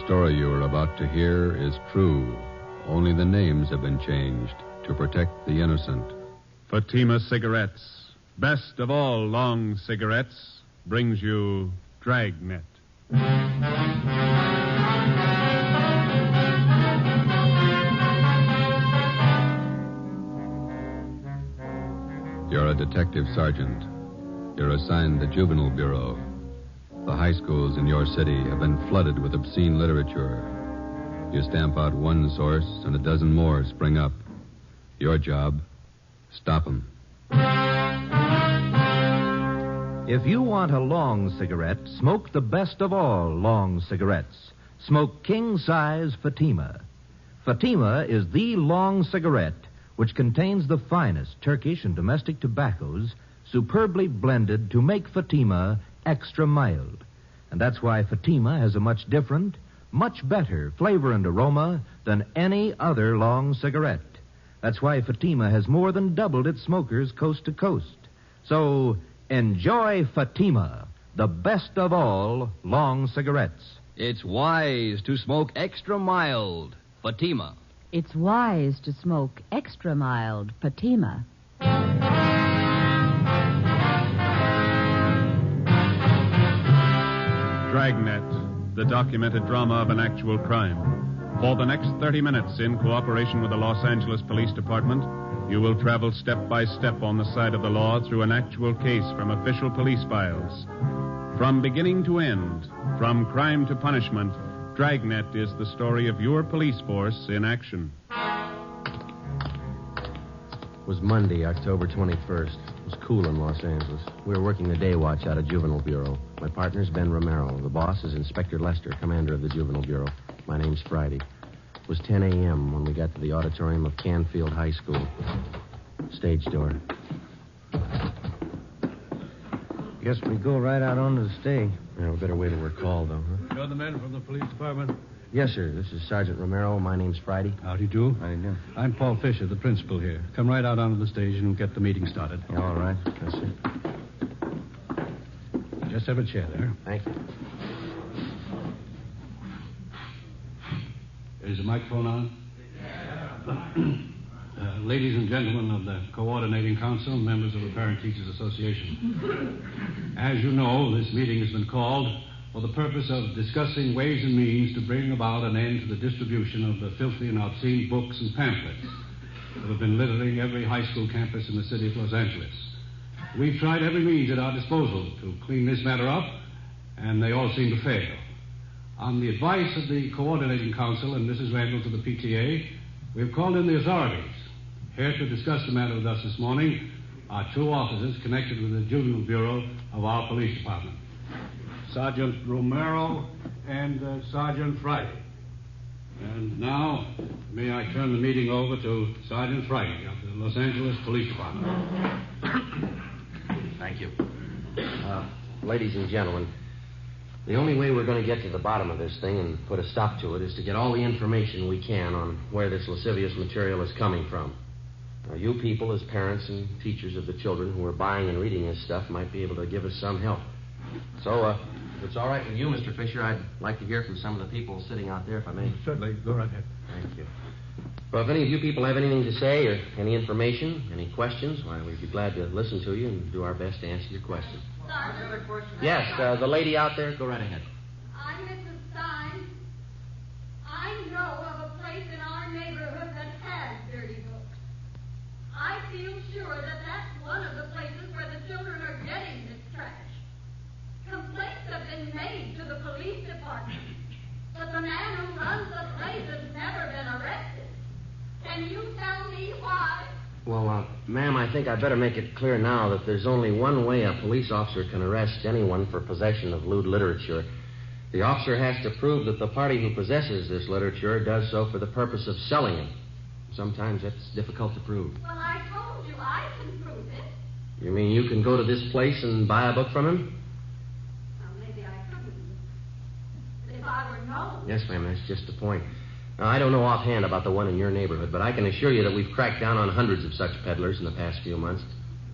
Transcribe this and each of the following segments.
story you are about to hear is true. Only the names have been changed to protect the innocent. Fatima Cigarettes, best of all long cigarettes, brings you Dragnet. You're a detective sergeant. You're assigned the Juvenile Bureau. The high schools in your city have been flooded with obscene literature. You stamp out one source, and a dozen more spring up. Your job, stop them. If you want a long cigarette, smoke the best of all long cigarettes. Smoke king-size Fatima. Fatima is the long cigarette which contains the finest Turkish and domestic tobaccos superbly blended to make Fatima extra mild. And that's why Fatima has a much different, much better flavor and aroma than any other long cigarette. That's why Fatima has more than doubled its smokers coast to coast. So enjoy Fatima, the best of all long cigarettes. It's wise to smoke extra mild. Fatima. It's wise to smoke extra mild Fatima. Dragnet, the documented drama of an actual crime. For the next 30 minutes, in cooperation with the Los Angeles Police Department, you will travel step by step on the side of the law through an actual case from official police files. From beginning to end, from crime to punishment, Dragnet is the story of your police force in action. It was Monday, October 21st. It was cool in Los Angeles. We were working the day watch out of Juvenile Bureau. My partner's Ben Romero. The boss is Inspector Lester, commander of the Juvenile Bureau. My name's Friday. It was 10 a.m. when we got to the auditorium of Canfield High School. Stage door. Guess we go right out onto the stage. Yeah, we better wait till we're called, though, huh? You're the man from the police department? Yes, sir. This is Sergeant Romero. My name's Friday. Howdy do. How do you do? I'm Paul Fisher, the principal here. Come right out onto the stage and we'll get the meeting started. Yeah, all right. Yes, sir. Just have a chair there. Thank you. Is the microphone on? Ladies and gentlemen of the Coordinating Council, members of the Parent Teachers Association. As you know, this meeting has been called for the purpose of discussing ways and means to bring about an end to the distribution of the filthy and obscene books and pamphlets that have been littering every high school campus in the city of Los Angeles. We've tried every means at our disposal to clean this matter up, and they all seem to fail. On the advice of the Coordinating Council and Mrs. Randall to the PTA, we've called in the authorities. Here to discuss the matter with us this morning are two officers connected with the Juvenile Bureau of our police department. Sergeant Romero and Sergeant Friday. And now, may I turn the meeting over to Sergeant Friday of the Los Angeles Police Department. Thank you. Ladies and gentlemen, the only way we're going to get to the bottom of this thing and put a stop to it is to get all the information we can on where this lascivious material is coming from. Now, you people, as parents and teachers of the children who are buying and reading this stuff, might be able to give us some help. So, if it's all right with you, Mr. Fisher, I'd like to hear from some of the people sitting out there, if I may. Certainly. Go right ahead. Thank you. Well, if any of you people have anything to say or any information, any questions, why, we'd be glad to listen to you and do our best to answer your questions. Yes, the lady out there, go right ahead. I'm Mrs. Stein. I know of a place in our neighborhood that has dirty books. I feel sure that that's one of the places where the children are getting this trash. Complaints have been made to the police department, but the man who runs the place has never been arrested. Can you tell me why? Well, ma'am, I think I'd better make it clear now that there's only one way a police officer can arrest anyone for possession of lewd literature. The officer has to prove that the party who possesses this literature does so for the purpose of selling it. Sometimes that's difficult to prove. Well, I told you I can prove it. You mean you can go to this place and buy a book from him? Well, maybe I couldn't. But if I were known... Yes, ma'am, that's just the point. Now, I don't know offhand about the one in your neighborhood, but I can assure you that we've cracked down on hundreds of such peddlers in the past few months.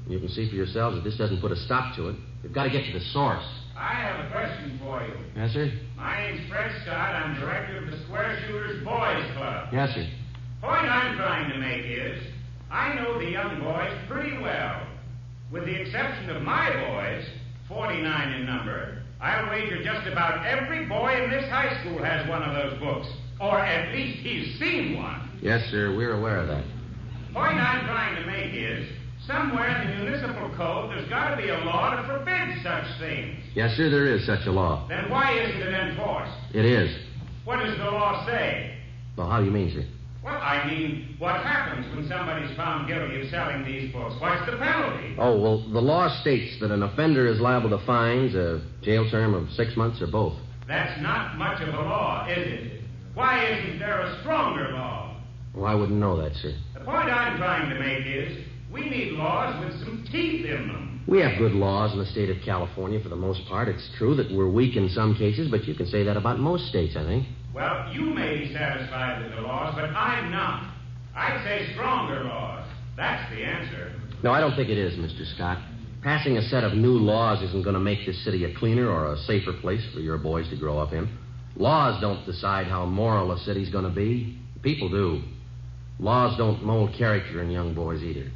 You can see for yourselves that this doesn't put a stop to it. We've got to get to the source. I have a question for you. Yes, sir? My name's Fred Scott. I'm director of the Square Shooters Boys Club. Yes, sir. Point I'm trying to make is, I know the young boys pretty well. With the exception of my boys, 49 in number, I'll wager just about every boy in this high school has one of those books. Or at least he's seen one. Yes, sir. We're aware of that. Point I'm trying to make is, somewhere in the municipal code, there's got to be a law to forbid such things. Yes, sir, there is such a law. Then why isn't it enforced? It is. What does the law say? Well, how do you mean, sir? Well, I mean, what happens when somebody's found guilty of selling these books? What's the penalty? Oh, well, the law states that an offender is liable to fines, a jail term of 6 months, or both. That's not much of a law, is it? Why isn't there a stronger law? Well, I wouldn't know that, sir. The point I'm trying to make is, we need laws with some teeth in them. We have good laws in the state of California for the most part. It's true that we're weak in some cases, but you can say that about most states, I think. Well, you may be satisfied with the laws, but I'm not. I'd say stronger laws. That's the answer. No, I don't think it is, Mr. Scott. Passing a set of new laws isn't going to make this city a cleaner or a safer place for your boys to grow up in. Laws don't decide how moral a city's going to be. People do. Laws don't mold character in young boys either.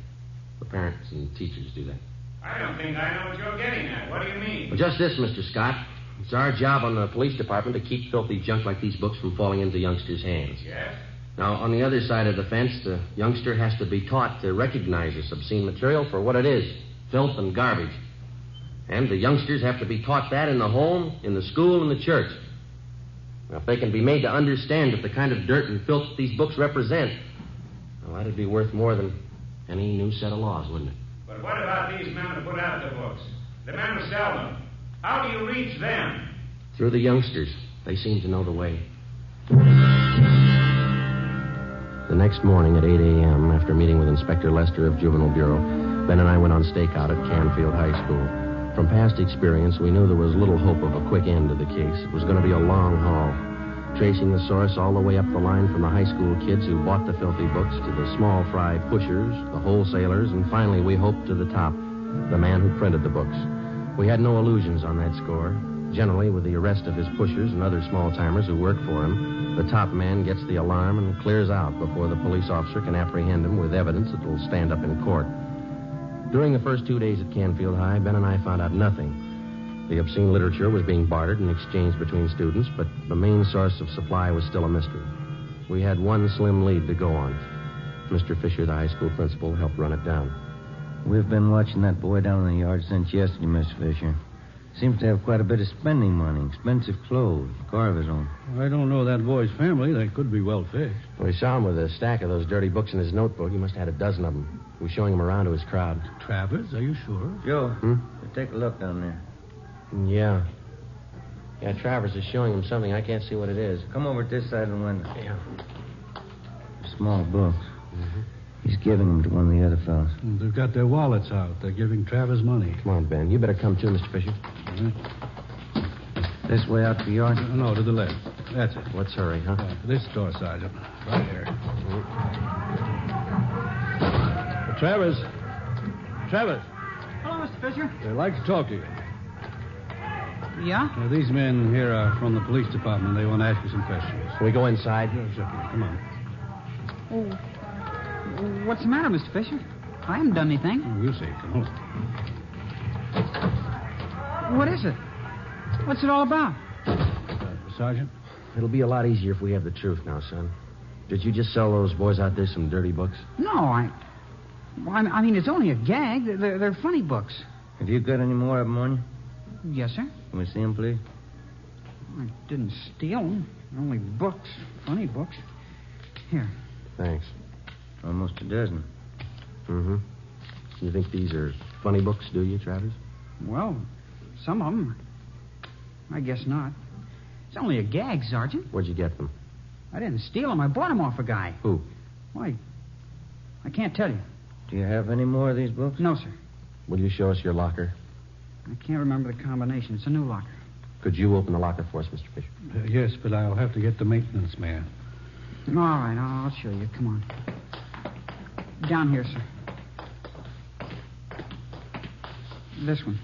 The parents and teachers do that. I don't think I know what you're getting at. What do you mean? Well, just this, Mr. Scott. It's our job on the police department to keep filthy junk like these books from falling into youngsters' hands. Yes? Now, on the other side of the fence, the youngster has to be taught to recognize this obscene material for what it is, filth and garbage. And the youngsters have to be taught that in the home, in the school, and the church. Now, if they can be made to understand that the kind of dirt and filth that these books represent, well, that'd be worth more than any new set of laws, wouldn't it? But what about these men who put out the books? The men who sell them? How do you reach them? Through the youngsters. They seem to know the way. The next morning at 8 a.m., after meeting with Inspector Lester of Juvenile Bureau, Ben and I went on stakeout at Canfield High School. From past experience, we knew there was little hope of a quick end to the case. It was going to be a long haul, tracing the source all the way up the line from the high school kids who bought the filthy books to the small fry pushers, the wholesalers, and finally, we hoped, to the top, the man who printed the books. We had no illusions on that score. Generally, with the arrest of his pushers and other small-timers who work for him, the top man gets the alarm and clears out before the police officer can apprehend him with evidence that will stand up in court. During the first 2 days at Canfield High, Ben and I found out nothing. The obscene literature was being bartered and exchanged between students, but the main source of supply was still a mystery. We had one slim lead to go on. Mr. Fisher, the high school principal, helped run it down. We've been watching that boy down in the yard since yesterday, Mr. Fisher. Seems to have quite a bit of spending money, expensive clothes, car of his own. I don't know that boy's family. They could be well fixed. We saw him with a stack of those dirty books in his notebook. He must have had a dozen of them. We were showing him around to his crowd. Travers, are you sure? Joe, take a look down there. Yeah. Yeah, Travers is showing him something. I can't see what it is. Come over to this side of the window. Yeah. Small books. Mm-hmm. He's giving them to one of the other fellows. They've got their wallets out. They're giving Travers money. Come on, Ben. You better come too, Mr. Fisher. This way out to the yard? No, to the left. That's it. Let's hurry, huh? This door, Sergeant. Right here. Travers. Travers. Hello, Mr. Fisher. They'd like to talk to you. Yeah? These men here are from the police department. They want to ask you some questions. Can we go inside? Yes, okay. Come on. Oh, what's the matter, Mr. Fisher? I haven't done anything. Oh, we'll see. Come on. What is it? What's it all about? Sergeant? It'll be a lot easier if we have the truth now, son. Did you just sell those boys out there some dirty books? No, I mean, it's only a gag. They're funny books. Have you got any more of them on you? Yes, sir. Can we see them, please? I didn't steal them. They're only books. Funny books. Here. Thanks. Almost a dozen. Mm-hmm. You think these are funny books, do you, Travers? Well, some of them. I guess not. It's only a gag, Sergeant. Where'd you get them? I didn't steal them. I bought them off a guy. Who? Why, I can't tell you. Do you have any more of these books? No, sir. Will you show us your locker? I can't remember the combination. It's a new locker. Could you open the locker for us, Mr. Fisher? Yes, but I'll have to get the maintenance man. All right, I'll show you. Come on. Down here, sir. This one.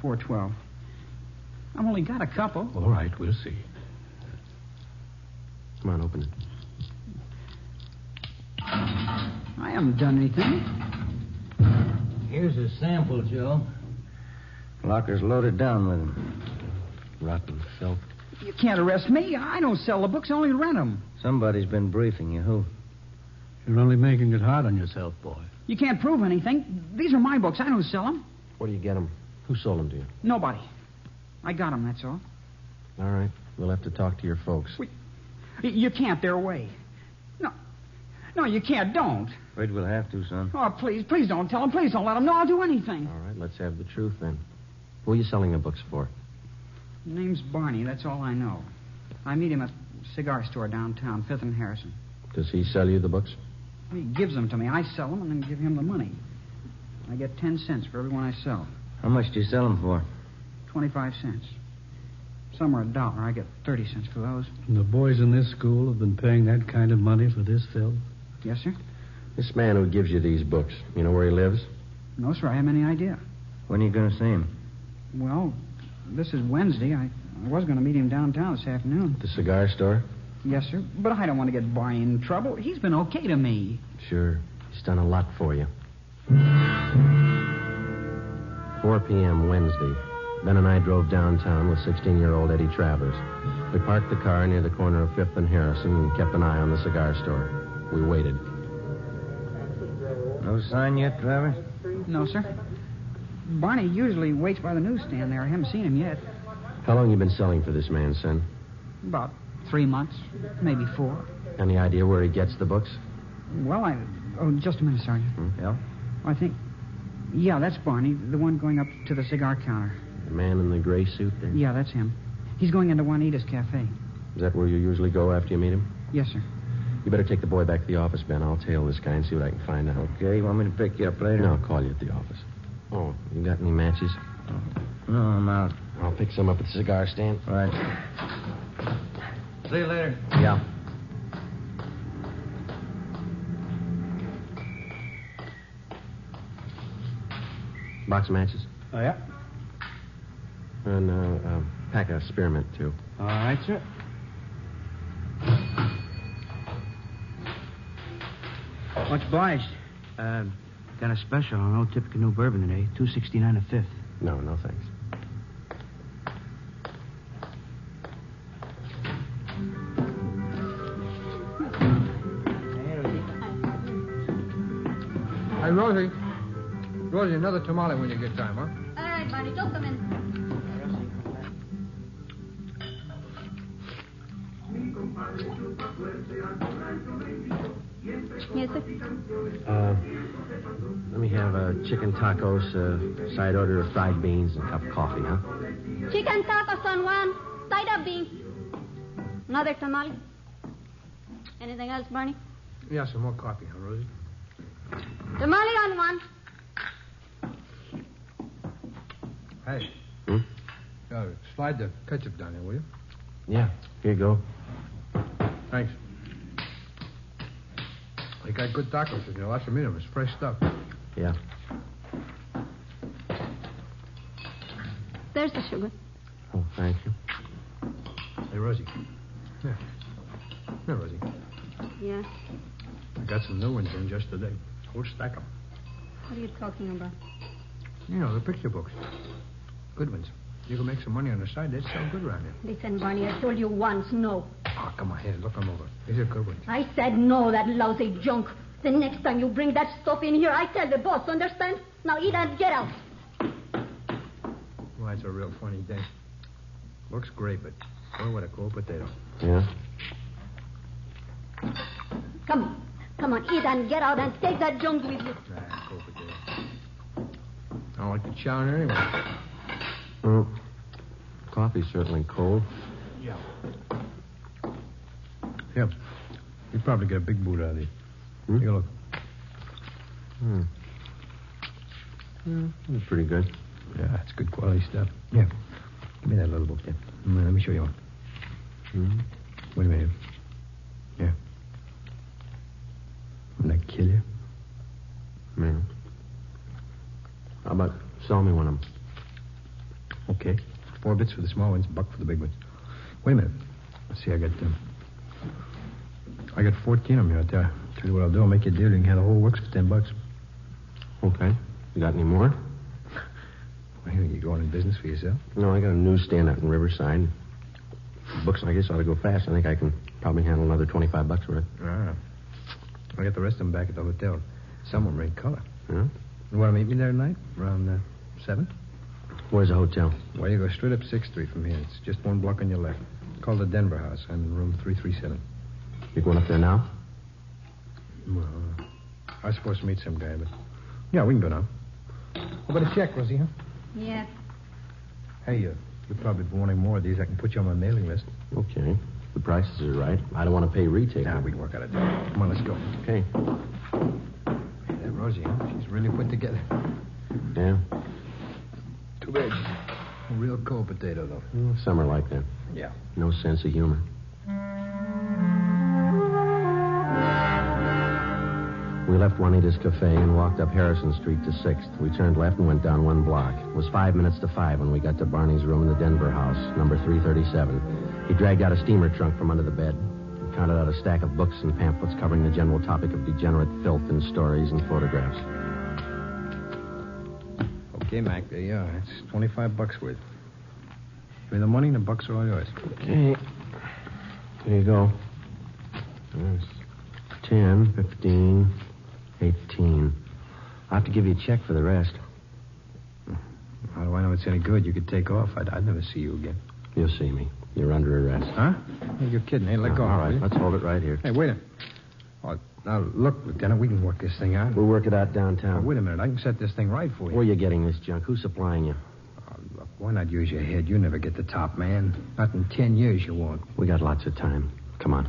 412. I've only got a couple. All right, we'll see. Come on, open it. I haven't done anything. Here's a sample, Joe. Locker's loaded down with them. Rotten filth. You can't arrest me. I don't sell the books. I only rent them. Somebody's been briefing you. Who? You're only making it hard on yourself, boy. You can't prove anything. These are my books. I don't sell them. Where do you get them? Who sold them to you? Nobody. I got them, that's all. All right. We'll have to talk to your folks. You can't. They're away. No, you can't. Don't. Afraid we'll have to, son. Oh, please don't tell them. Please don't let them know I'll do anything. All right, let's have the truth then. Who are you selling the books for? His name's Barney. That's all I know. I meet him at a cigar store downtown, 5th and Harrison. Does he sell you the books? He gives them to me. I sell them and then give him the money. I get 10 cents for every one I sell. How much do you sell them for? 25 cents. Some are $1. I get 30 cents for those. And the boys in this school have been paying that kind of money for this filth? Yes, sir? This man who gives you these books, you know where he lives? No, sir. I haven't any idea. When are you going to see him? Well, this is Wednesday. I was going to meet him downtown this afternoon. The cigar store? Yes, sir. But I don't want to get Barney in trouble. He's been okay to me. Sure. He's done a lot for you. 4 p.m. Wednesday. Ben and I drove downtown with 16-year-old Eddie Travers. We parked the car near the corner of 5th and Harrison and kept an eye on the cigar store. We waited. No sign yet, Travers? No, sir. Barney usually waits by the newsstand there. I haven't seen him yet. How long you been selling for this man, son? About 3 months, maybe 4. Any idea where he gets the books? Well, Oh, just a minute, Sergeant. Yeah? I think... Yeah, that's Barney, the one going up to the cigar counter. The man in the gray suit there? Yeah, that's him. He's going into Juanita's cafe. Is that where you usually go after you meet him? Yes, sir. You better take the boy back to the office, Ben. I'll tail this guy and see what I can find out. Okay, you want me to pick you up later? No, I'll call you at the office. Oh, you got any matches? No, I'm out. I'll pick some up at the cigar stand. Right. See you later. Yeah. Box of matches? Oh, yeah? And pack of spearmint, too. All right, sir. Much obliged. Got a special on Old Typical New Bourbon today, $2.69 a fifth. No, thanks. Hey, Rosie. Rosie, another tamale when you get time, huh? All right, Barney, don't come in. Yes, sir. Let me have chicken tacos, side order of fried beans, and a cup of coffee, huh? Chicken tacos on one, side of beans. Another tamale. Anything else, Barney? Yeah, some more coffee, huh, Rosie? Tamale on one. Hey. Slide the ketchup down there, will you? Yeah, here you go. Thanks. They got good tacos in there. Lots of meat of them. It's fresh stuff. Yeah. There's the sugar. Oh, thank you. Hey, Rosie. Yeah. Here, Rosie. Yeah. I got some new ones in just today. Whole stack them. What are you talking about? You know, the picture books. Good ones. You can make some money on the side. They'd sell good around here. Listen, Barney, I told you once, no. Oh, come on, here. Look them over. These are good ones. I said no, that lousy junk. The next time you bring that stuff in here, I tell the boss, understand? Now eat and get out. Well, that's a real funny thing. Looks great, but boy, what a cold potato. Yeah? Come on, eat and get out and take that junk with you. Nah, cold potato. I don't like the chowder anyway. Well, coffee's certainly cold. Yeah. Yep. You probably get a big boot out of these. Take a look. That's pretty good. Yeah, it's good quality stuff. Yeah. Give me that little book there. Let me show you one. Wait a minute. Yeah. Wouldn't that kill you? Yeah. How about sell me one of them? Okay. 4 bits for the small ones, $1 for the big ones. Wait a minute. Let's see, I got 14 of them here. Tell you what I'll do. I'll make you a deal. You can have the whole works for $10. Okay. You got any more? Well, you going in business for yourself? No, I got a newsstand out in Riverside. Books like this ought to go fast. I think I can probably handle another $25 worth. Ah. I got the rest of them back at the hotel. Some of them are in color. Huh? You want to meet me there tonight? Around 7? Where's the hotel? Well, you go straight up 6th Street from here. It's just 1 block on your left. It's called the Denver House. I'm in room 337. You going up there now? Well, I was supposed to meet some guy, but... Yeah, we can go now. How about a check, Rosie, huh? Yeah. Hey, you'll probably be wanting more of these. I can put you on my mailing list. Okay. The prices are right. I don't want to pay retail. Nah, we can work out a deal. Come on, let's go. Okay. Hey, that Rosie, huh? She's really put together. Yeah. Too bad she's a real cold potato, though. Some are like that. Yeah. No sense of humor. We left Juanita's Cafe and walked up Harrison Street to 6th. We turned left and went down 1 block. It was 5 minutes to 5 when we got to Barney's room in the Denver House, number 337. He dragged out a steamer trunk from under the bed and counted out a stack of books and pamphlets covering the general topic of degenerate filth in stories and photographs. Okay, Mac, there you are. It's $25 worth. Give me the money and the bucks are all yours. Okay. There you go. There's 10, 15, 18. I'll have to give you a check for the rest. How do I know it's any good? You could take off. I'd never see you again. You'll see me. You're under arrest. Huh? Hey, you're kidding. Hey, let go. All right, let's hold it right here. Hey, wait a minute. Oh, now, look, Lieutenant, we can work this thing out. We'll work it out downtown. Oh, wait a minute. I can set this thing right for you. Where are you getting this junk? Who's supplying you? Oh, look, why not use your head? You never get the top, man. Not in 10 years you won't. We got lots of time. Come on.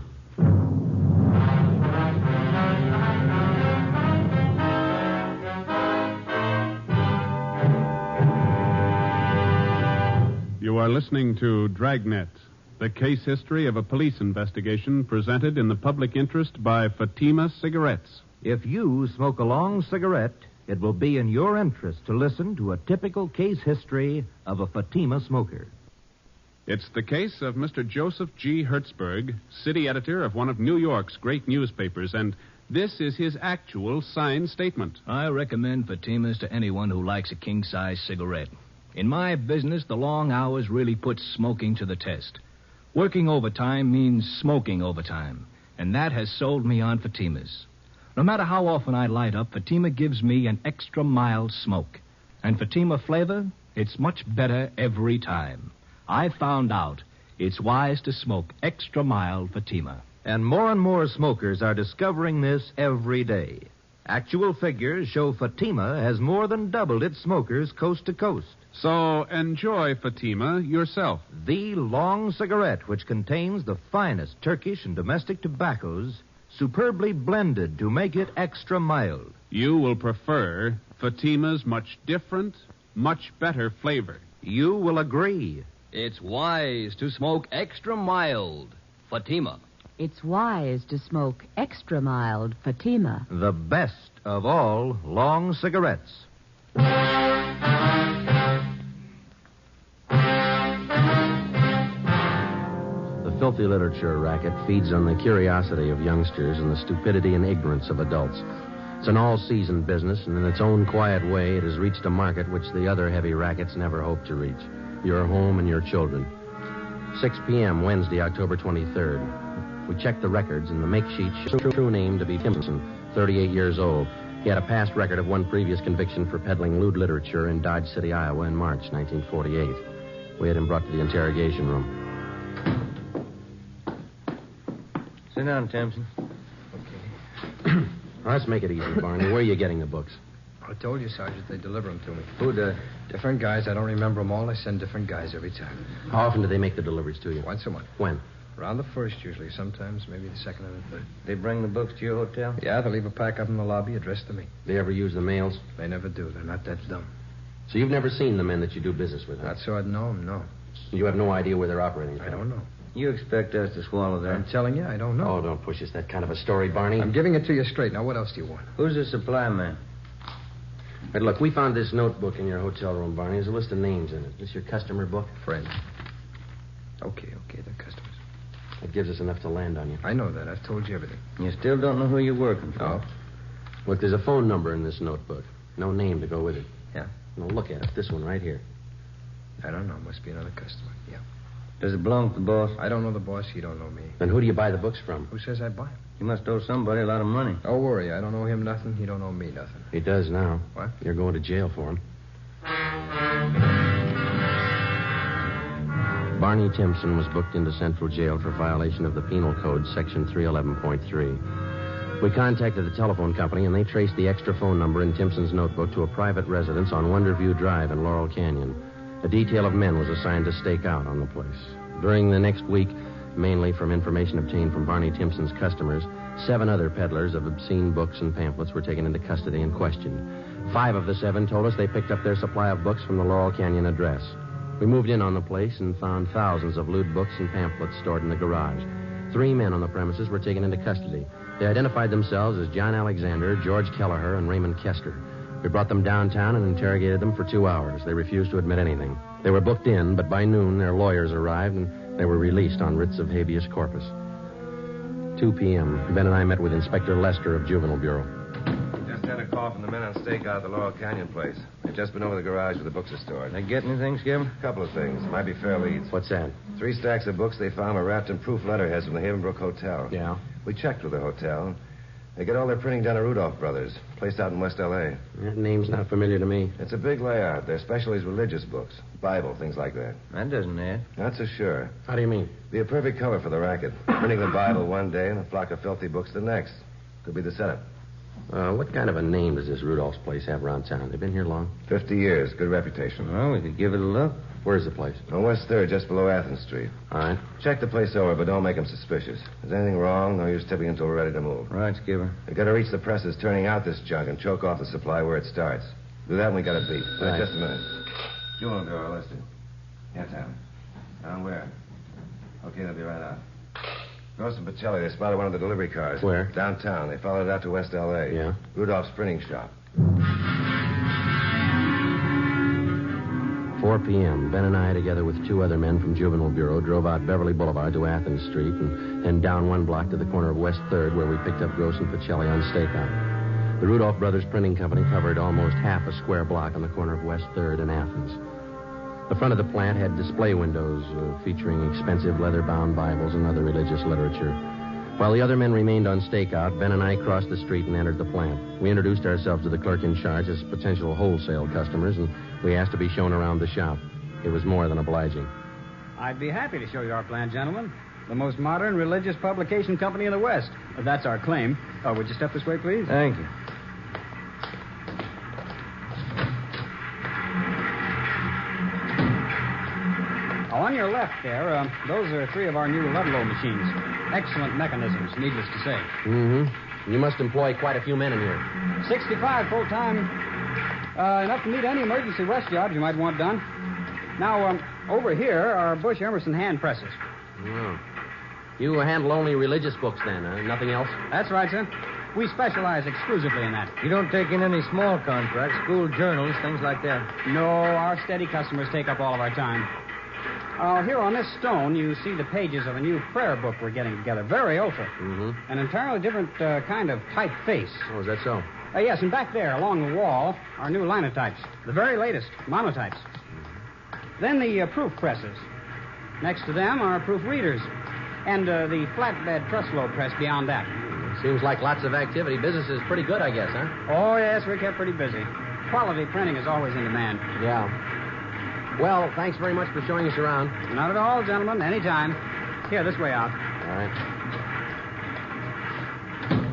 You are listening to Dragnet, the case history of a police investigation presented in the public interest by Fatima Cigarettes. If you smoke a long cigarette, it will be in your interest to listen to a typical case history of a Fatima smoker. It's the case of Mr. Joseph G. Hertzberg, city editor of one of New York's great newspapers, and this is his actual signed statement. I recommend Fatimas to anyone who likes a king-size cigarette. In my business, the long hours really put smoking to the test. Working overtime means smoking overtime, and that has sold me on Fatimas. No matter how often I light up, Fatima gives me an extra mild smoke. And Fatima flavor, it's much better every time. I found out it's wise to smoke extra mild Fatima. And more smokers are discovering this every day. Actual figures show Fatima has more than doubled its smokers coast to coast. So enjoy Fatima yourself. The long cigarette, which contains the finest Turkish and domestic tobaccos, superbly blended to make it extra mild. You will prefer Fatima's much different, much better flavor. You will agree. It's wise to smoke extra mild Fatima. It's wise to smoke extra mild Fatima. The best of all long cigarettes. The filthy literature racket feeds on the curiosity of youngsters and the stupidity and ignorance of adults. It's an all-season business, and in its own quiet way, it has reached a market which the other heavy rackets never hoped to reach. Your home and your children. 6 p.m., Wednesday, October 23rd. We checked the records, and the make sheet showed true name to be Timpson, 38 years old. He had a past record of one previous conviction for peddling lewd literature in Dodge City, Iowa in March 1948. We had him brought to the interrogation room. Sit down, Timpson. Okay. Let's make it easy, Barney. Where are you getting the books? I told you, Sergeant, they deliver them to me. Who does? Different guys. I don't remember them all. I send different guys every time. How often do they make the deliveries to you? Once a month. When? Around the first, usually. Sometimes maybe the second and the third. They bring the books to your hotel? Yeah, they leave a pack up in the lobby addressed to me. They ever use the mails? They never do. They're not that dumb. So you've never seen the men that you do business with, huh? Not so I'd know them, no. You have no idea where they're operating from? I don't know. You expect us to swallow that? I'm telling you, I don't know. Oh, don't push us that kind of a story, Barney. I'm giving it to you straight. Now, what else do you want? Who's the supply man? Hey, look, we found this notebook in your hotel room, Barney. There's a list of names in it. Is this your customer book? Fred. Okay, they're customers. That gives us enough to land on you. I know that. I've told you everything. You still don't know who you're working for? No. Look, there's a phone number in this notebook. No name to go with it. Yeah. Now, look at it. This one right here. I don't know. Must be another customer. Yeah. Does it belong to the boss? I don't know the boss. He don't know me. Then who do you buy the books from? Who says I buy him? You must owe somebody a lot of money. Don't worry. I don't owe him nothing. He don't owe me nothing. He does now. What? You're going to jail for him. Barney Timpson was booked into Central Jail for violation of the Penal Code, Section 311.3. We contacted the telephone company, and they traced the extra phone number in Timpson's notebook to a private residence on Wonderview Drive in Laurel Canyon. A detail of men was assigned to stake out on the place. During the next week, mainly from information obtained from Barney Timpson's customers, 7 other peddlers of obscene books and pamphlets were taken into custody and questioned. 5 of the 7 told us they picked up their supply of books from the Laurel Canyon address. We moved in on the place and found thousands of lewd books and pamphlets stored in the garage. 3 men on the premises were taken into custody. They identified themselves as John Alexander, George Kelleher, and Raymond Kester. We brought them downtown and interrogated them for 2 hours. They refused to admit anything. They were booked in, but by noon their lawyers arrived and they were released on writs of habeas corpus. 2 p.m. Ben and I met with Inspector Lester of Juvenile Bureau. Just had a call from the men on stakeout at the Laurel Canyon place. They've just been over the garage where the books are stored. They get anything, Skip? A couple of things. Might be fair leads. What's that? 3 stacks of books they found were wrapped in proof letterheads from the Havenbrook Hotel. Yeah? We checked with the hotel. They get all their printing down at Rudolph Brothers, place out in West L.A. That name's not familiar to me. It's a big layout. Their specialty is religious books, Bible, things like that. That doesn't add. Not so sure. How do you mean? Be a perfect cover for the racket. Printing the Bible one day and a flock of filthy books the next. Could be the setup. What kind of a name does this Rudolph's place have around town? They've been here long? 50 years. Good reputation. Well, we could give it a look. Where's the place? On West 3rd, just below Athens Street. All right. Check the place over, but don't make them suspicious. If there's anything wrong, no use tipping until we're ready to move. Right, Skipper. We've got to reach the presses turning out this junk and choke off the supply where it starts. Do that and we got it beat. Right. Just a minute. Juvenile Bureau, Lester. Yes, Sam. Down where? Okay, they'll be right out. Gross and Pacelli, they spotted one of the delivery cars. Where? Downtown. They followed it out to West L.A. Yeah? Rudolph's printing shop. 4 p.m. Ben and I, together with 2 other men from Juvenile Bureau, drove out Beverly Boulevard to Athens Street and then down 1 block to the corner of West 3rd, where we picked up Gross and Pacelli on stakeout. The Rudolph Brothers Printing Company covered almost half a square block on the corner of West 3rd and Athens. The front of the plant had display windows featuring expensive leather-bound Bibles and other religious literature. While the other men remained on stakeout, Ben and I crossed the street and entered the plant. We introduced ourselves to the clerk in charge as potential wholesale customers, and we asked to be shown around the shop. It was more than obliging. I'd be happy to show you our plant, gentlemen. The most modern religious publication company in the West. That's our claim. Would you step this way, please? Thank you. On your left there, those are 3 of our new Ludlow machines. Excellent mechanisms, needless to say. Mm-hmm. You must employ quite a few men in here. 65 full-time. Enough to meet any emergency west jobs you might want done. Now, over here are Bush Emerson hand presses. Oh. You handle only religious books, then, nothing else? That's right, sir. We specialize exclusively in that. You don't take in any small contracts, school journals, things like that? No, our steady customers take up all of our time. Here on this stone, you see the pages of a new prayer book we're getting together. Very ultra. Mm-hmm. An entirely different kind of typeface. Oh, is that so? Yes, and back there, along the wall, are new linotypes. The very latest, monotypes. Then the proof presses. Next to them are proof readers. And the flatbed truslow press beyond that. Seems like lots of activity. Business is pretty good, I guess, huh? Oh, yes, we're kept pretty busy. Quality printing is always in demand. Yeah. Well, thanks very much for showing us around. Not at all, gentlemen. Anytime. Here, this way out. All right.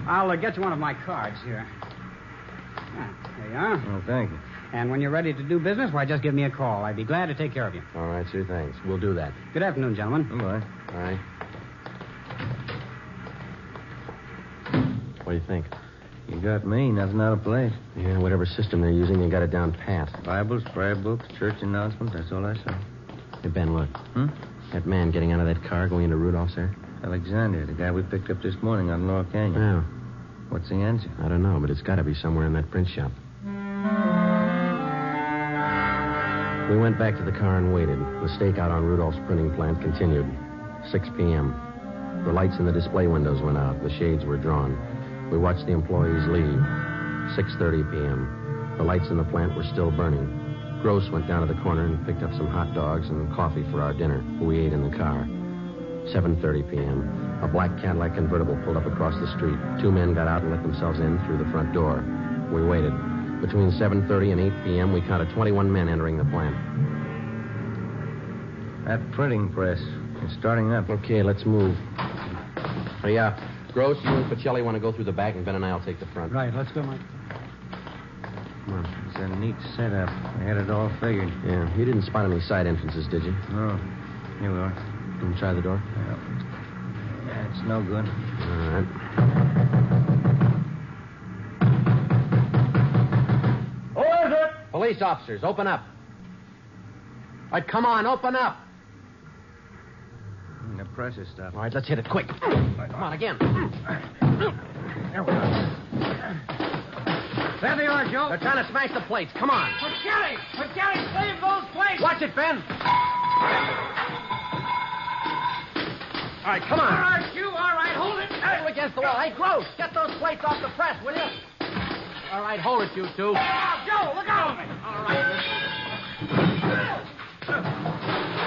I'll get you one of my cards here. There you are. Oh, thank you. And when you're ready to do business, why, just give me a call. I'd be glad to take care of you. All right, sir, thanks. We'll do that. Good afternoon, gentlemen. Goodbye. All right. What do you think? You got me. Nothing out of place. Yeah, whatever system they're using, they got it down pat. Bibles, prayer books, church announcements. That's all I saw. Hey, Ben, look. That man getting out of that car going into Rudolph's there? Alexander, the guy we picked up this morning on Laurel Canyon. Yeah. What's the answer? I don't know, but it's got to be somewhere in that print shop. We went back to the car and waited. The stakeout on Rudolph's printing plant continued. 6 p.m. The lights in the display windows went out. The shades were drawn. We watched the employees leave. 6:30 p.m. The lights in the plant were still burning. Gross went down to the corner and picked up some hot dogs and coffee for our dinner. We ate in the car. 7:30 p.m. A black Cadillac convertible pulled up across the street. 2 men got out and let themselves in through the front door. We waited. Between 7:30 and 8 p.m., we counted 21 men entering the plant. That printing press is starting up. Okay, let's move. Hey, Gross, you and Pacelli want to go through the back, and Ben and I will take the front. Right, let's go, Mike. Come on. It's a neat setup. I had it all figured. Yeah, you didn't spot any side entrances, did you? No. Here we are. Can you try the door? Yeah, it's no good. All right. Who is it? Police officers, open up. All right, come on, open up. The press is stopped. All right, let's hit it quick. Come on, again. There we go. There they are, Joe. They're trying to smash the plates. Come on. Pacelli, save those plates. Watch it, Ben. All right, come on. All right, you. All right, hold it. Hold against the wall. Hey, Gross, get those plates off the press, will you? All right, hold it, you two. Joe, look out. All right.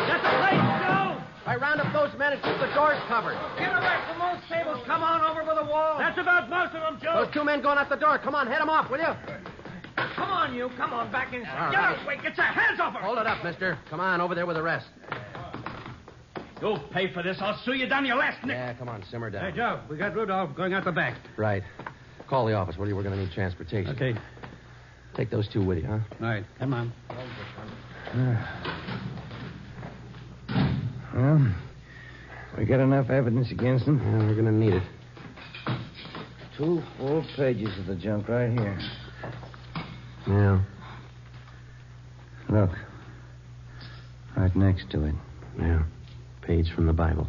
Get the plates, Joe. I round up those men and keep the doors covered. Get away from those tables. Come on over to the wall. That's about most of them, Joe. Those 2 men going out the door. Come on, head them off, will you? Come on, you. Come on, back inside. All Get right. out. Wait, get your hands off her. Hold it up, mister. Come on, over there with the rest. You'll pay for this. I'll sue you down your last nick. Yeah, come on, simmer down. Hey, Joe, we got Rudolph going out the back. Right. Call the office, will you? We're going to need transportation. Okay. Take those 2 with you, huh? All right, come on. Well, we got enough evidence against them. Yeah, we're going to need it. 2 full pages of the junk right here. Yeah. Look. Right next to it. Yeah. Page from the Bible.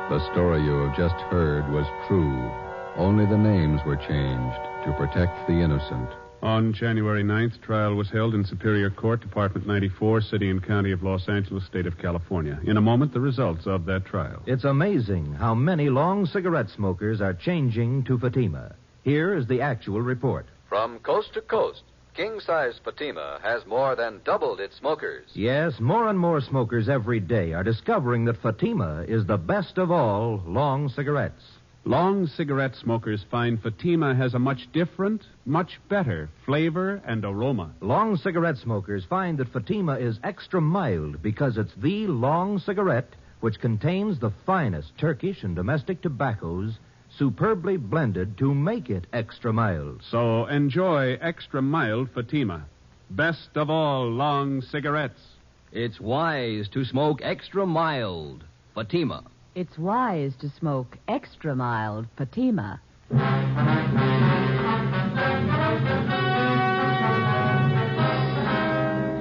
The story you have just heard was true. Only the names were changed to protect the innocent. On January 9th, trial was held in Superior Court, Department 94, City and County of Los Angeles, State of California. In a moment, the results of that trial. It's amazing how many long cigarette smokers are changing to Fatima. Here is the actual report. From coast to coast, king-size Fatima has more than doubled its smokers. Yes, more and more smokers every day are discovering that Fatima is the best of all long cigarettes. Long cigarette smokers find Fatima has a much different, much better flavor and aroma. Long cigarette smokers find that Fatima is extra mild because it's the long cigarette which contains the finest Turkish and domestic tobaccos superbly blended to make it extra mild. So enjoy extra mild Fatima. Best of all long cigarettes. It's wise to smoke extra mild Fatima. It's wise to smoke extra mild Fatima.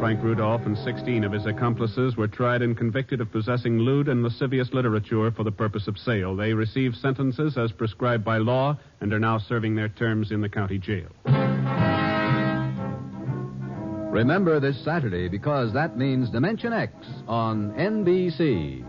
Frank Rudolph and 16 of his accomplices were tried and convicted of possessing lewd and lascivious literature for the purpose of sale. They received sentences as prescribed by law and are now serving their terms in the county jail. Remember this Saturday, because that means Dimension X on NBC.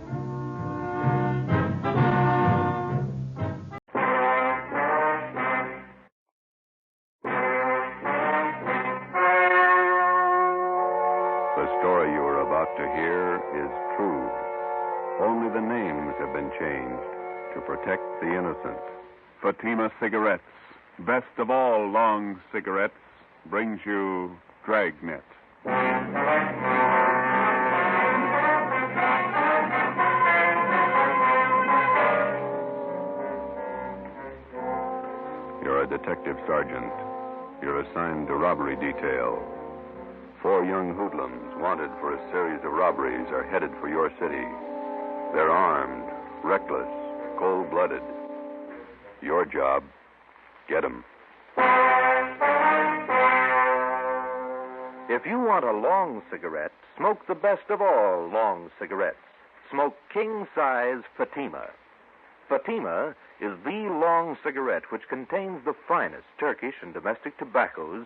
The story you are about to hear is true. Only the names have been changed to protect the innocent. Fatima Cigarettes, best of all long cigarettes, brings you Dragnet. You're a detective sergeant. You're assigned to robbery detail. 4 young hoodlums wanted for a series of robberies are headed for your city. They're armed, reckless, cold-blooded. Your job, get 'em. If you want a long cigarette, smoke the best of all long cigarettes. Smoke king-size Fatima. Fatima is the long long cigarette, which contains the finest Turkish and domestic tobaccos,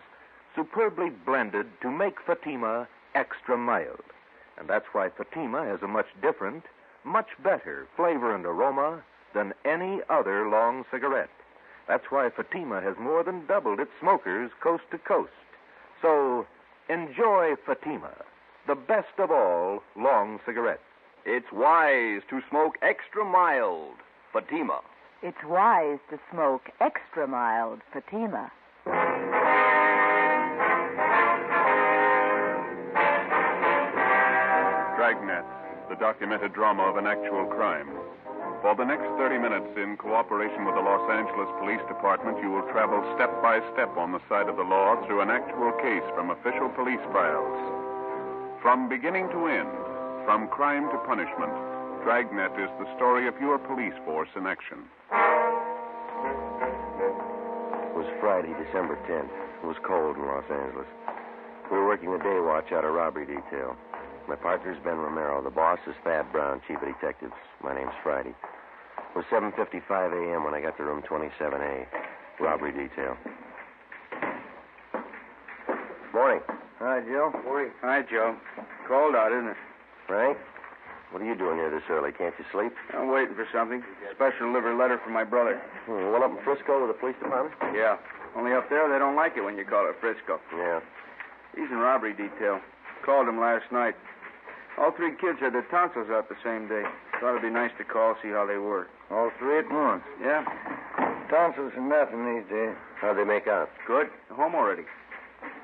superbly blended to make Fatima extra mild. And that's why Fatima has a much different, much better flavor and aroma than any other long cigarette. That's why Fatima has more than doubled its smokers coast to coast. So, enjoy Fatima, the best of all long cigarettes. It's wise to smoke extra mild Fatima. It's wise to smoke extra mild Fatima. Dragnet, the documented drama of an actual crime. For the next 30 minutes, in cooperation with the Los Angeles Police Department, you will travel step by step on the side of the law through an actual case from official police files. From beginning to end, from crime to punishment, Dragnet is the story of your police force in action. It was Friday, December 10th. It was cold in Los Angeles. We were working the day watch out of robbery detail. My partner's Ben Romero. The boss is Thad Brown, chief of detectives. My name's Friday. It was 7:55 a.m. when I got to room 27A, robbery detail. Morning. Hi, Joe. Morning. Hi, Joe. Cold out, isn't it? Frank, what are you doing here this early? Can't you sleep? I'm waiting for something. Special delivery letter from my brother. One up in Frisco with the police department? Yeah. Only up there, they don't like it when you call it Frisco. Yeah. He's in robbery detail. Called him last night. All three kids had their tonsils out the same day. Thought it'd be nice to call, see how they were. All three at once? Yeah. Tonsils are nothing these days. How'd they make out? Good. Home already.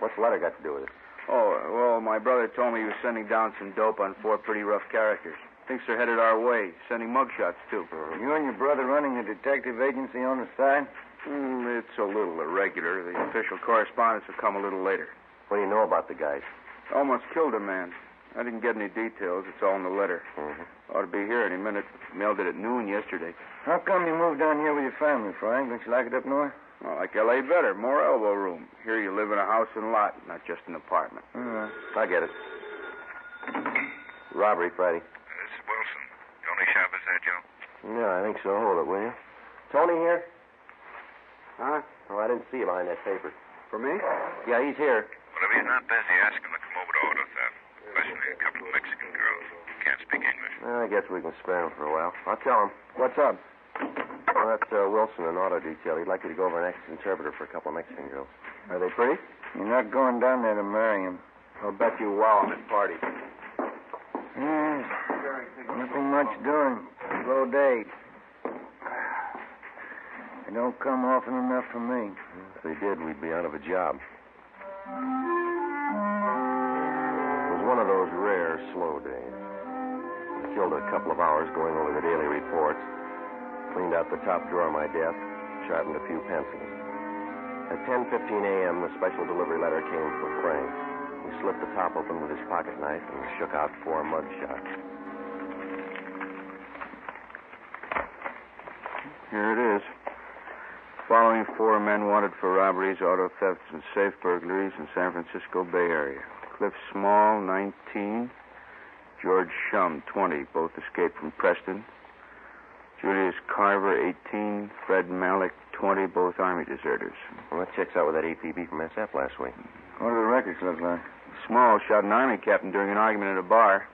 What's the letter got to do with it? Oh, well, my brother told me he was sending down some dope on 4 pretty rough characters. Thinks they're headed our way. Sending mugshots, too. You and your brother running a detective agency on the side? It's a little irregular. The official correspondence will come a little later. What do you know about the guys? Almost killed a man. I didn't get any details. It's all in the letter. Ought to be here any minute. Mailed it at noon yesterday. How come you moved down here with your family, Frank? Don't you like it up north? Well, I like L.A. better. More elbow room. Here you live in a house and lot, not just an apartment. I get it. Robbery, Friday. This is Wilson. Tony Shop is there, Joe? Yeah, I think so. Hold it, will you? Tony here? Huh? Oh, I didn't see you behind that paper. For me? Yeah, he's here. Well, if he's not busy, ask him to come over to auto theft. Especially a couple of Mexican girls who can't speak English. I guess we can spare him for a while. I'll tell him. What's up? Well, that's Wilson in auto detail. He'd like you to go over and act as interpreter for a couple of Mexican girls. Are they pretty? You're not going down there to marry him. I'll bet you wow I'm at party. Nothing much doing. Slow day. They don't come often enough for me. If they did, we'd be out of a job. It was one of those rare, slow days. I killed a couple of hours going over the daily reports, cleaned out the top drawer of my desk, sharpened a few pencils. At 10:15 a.m., the special delivery letter came from Frank. He slipped the top open with his pocket knife and shook out 4 mug shots. Here it is. Following 4 men wanted for robberies, auto thefts, and safe burglaries in San Francisco Bay Area. Cliff Small, 19. George Shum, 20. Both escaped from Preston. Julius Carver, 18. Fred Malik, 20. Both Army deserters. Well, that checks out with that APB from SF last week. What do the records look like? Small shot an Army captain during an argument at a bar.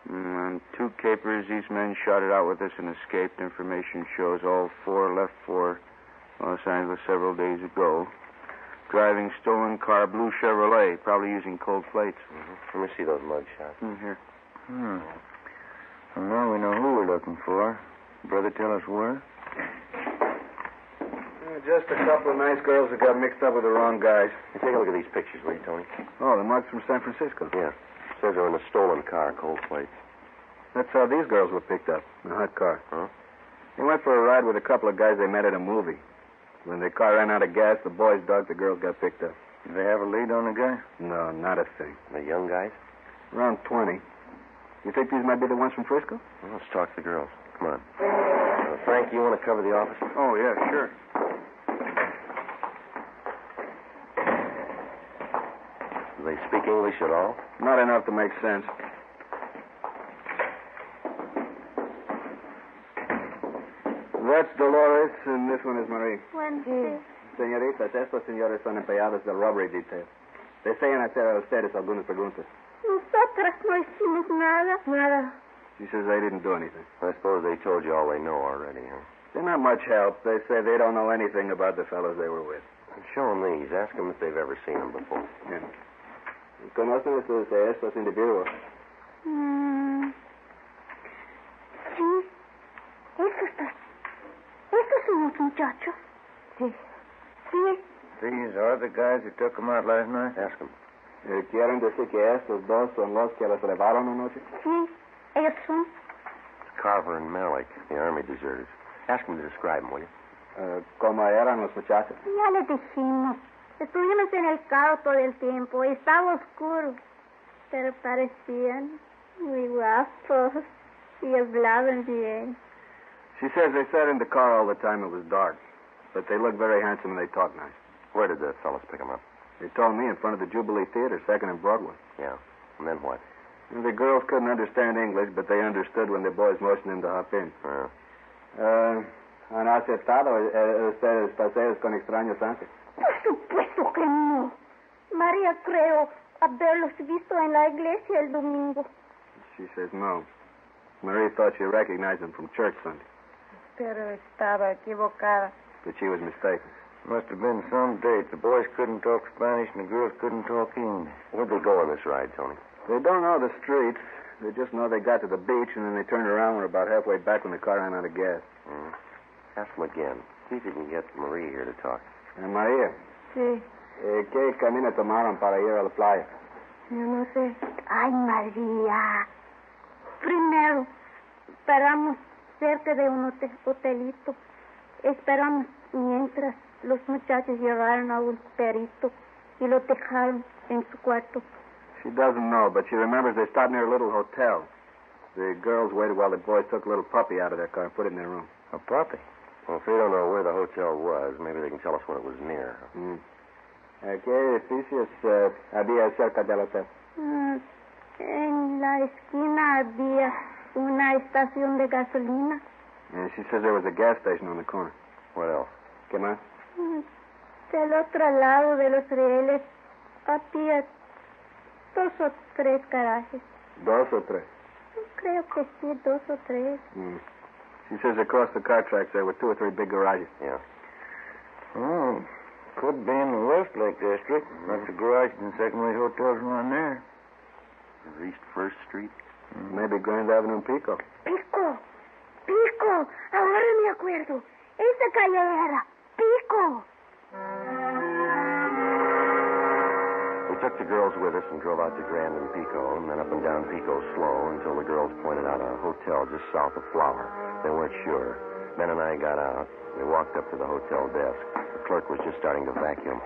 On 2 capers, these men shot it out with us and escaped. Information shows all 4 left for Los Angeles several days ago. Driving stolen car, blue Chevrolet, probably using cold plates. Let me see those mug shots. Here. Well, now we know who we're looking for. Brother, tell us where? Just a couple of nice girls that got mixed up with the wrong guys. Hey, take a look at these pictures, will you, Tony? Oh, the mugs from San Francisco. Yeah. Says they're in a stolen car, cold plates. That's how these girls were picked up, in a hot car. Huh? They went for a ride with a couple of guys they met at a movie. When their car ran out of gas, the boys dug, the girls got picked up. Did they have a lead on the guy? No, not a thing. The young guys? Around 20. You think these might be the ones from Frisco? Well, let's talk to the girls. Come on. Frank, you want to cover the office? Oh, yeah, sure. Do they speak English at all? Not enough to make sense. That's Dolores, and this one is Marie. Wednesday. Señoritas, estos señores son empleados del robbery detail. Desean hacer a ustedes algunas preguntas. Nosotras no hicimos nada. Nada. She says they didn't do anything. I suppose they told you all they know already, huh? They're not much help. They say they don't know anything about the fellows they were with. Show them these. Ask them if they've ever seen them before. Yeah. ¿Conocen estos individuos? Sí. Estos son los muchachos. Sí. Sí. These are the guys who took them out last night? Ask them. ¿Quieren decir que estos dos son los que los llevaron anoche? Sí. Ellos son. It's Carver and Malik, the army deserters. Ask them to describe them, will you? ¿Cómo eran los muchachos? Ya les dijimos. Estuvimos en el carro todo el tiempo. Estaba oscuro. Pero parecían muy guapos. Y hablaban bien. She says they sat in the car all the time. It was dark. But they looked very handsome and they talked nice. Where did the fellas pick them up? They told me in front of the Jubilee Theater, 2nd and Broadway. Yeah. And then what? And the girls couldn't understand English, but they understood when the boys motioned them to hop in. ¿Han aceptado ustedes paseos con extraños antes? Por supuesto que no. María creo haberlos visto en la iglesia el domingo. She says no. Marie thought she recognized them from church Sunday. Pero estaba equivocada. But she was mistaken. Must have been some date. The boys couldn't talk Spanish and the girls couldn't talk English. Where'd they go on this ride, Tony? They don't know the streets. They just know they got to the beach, and then they turned around and were about halfway back when the car ran out of gas. Ask them again. See if you can get Marie here to talk. María. Sí. ¿Qué camino tomaron para ir a la playa? Yo no sé. Ay, María. Primero, paramos cerca de un hotelito. Esperamos mientras los muchachos llevaron a un perito y lo dejaron en su cuarto. She doesn't know, but she remembers they stopped near a little hotel. The girls waited while the boys took a little puppy out of their car and put it in their room. A puppy? Well, if they don't know where the hotel was, maybe they can tell us when it was near. ¿Qué edificios había cerca del hotel? En la esquina había una estación de gasolina. And she says there was a gas station on the corner. What else? ¿Qué más? Del otro lado de los rieles había 2 o 3 garajes. 2 o 3? Creo que sí, 2 o 3. She says across the car tracks there were 2 or 3 big garages. Yeah. Oh, could be in the Westlake district. Lots of garages and second-rate hotels around there. East 1st Street? Maybe Grand Avenue and Pico. Pico, ahora me acuerdo. Esa calle era Pico. We took the girls with us and drove out to Grand and Pico, and then up and down Pico slow until the girls pointed out a hotel just south of Flower. They weren't sure. Ben and I got out. We walked up to the hotel desk. The clerk was just starting to vacuum.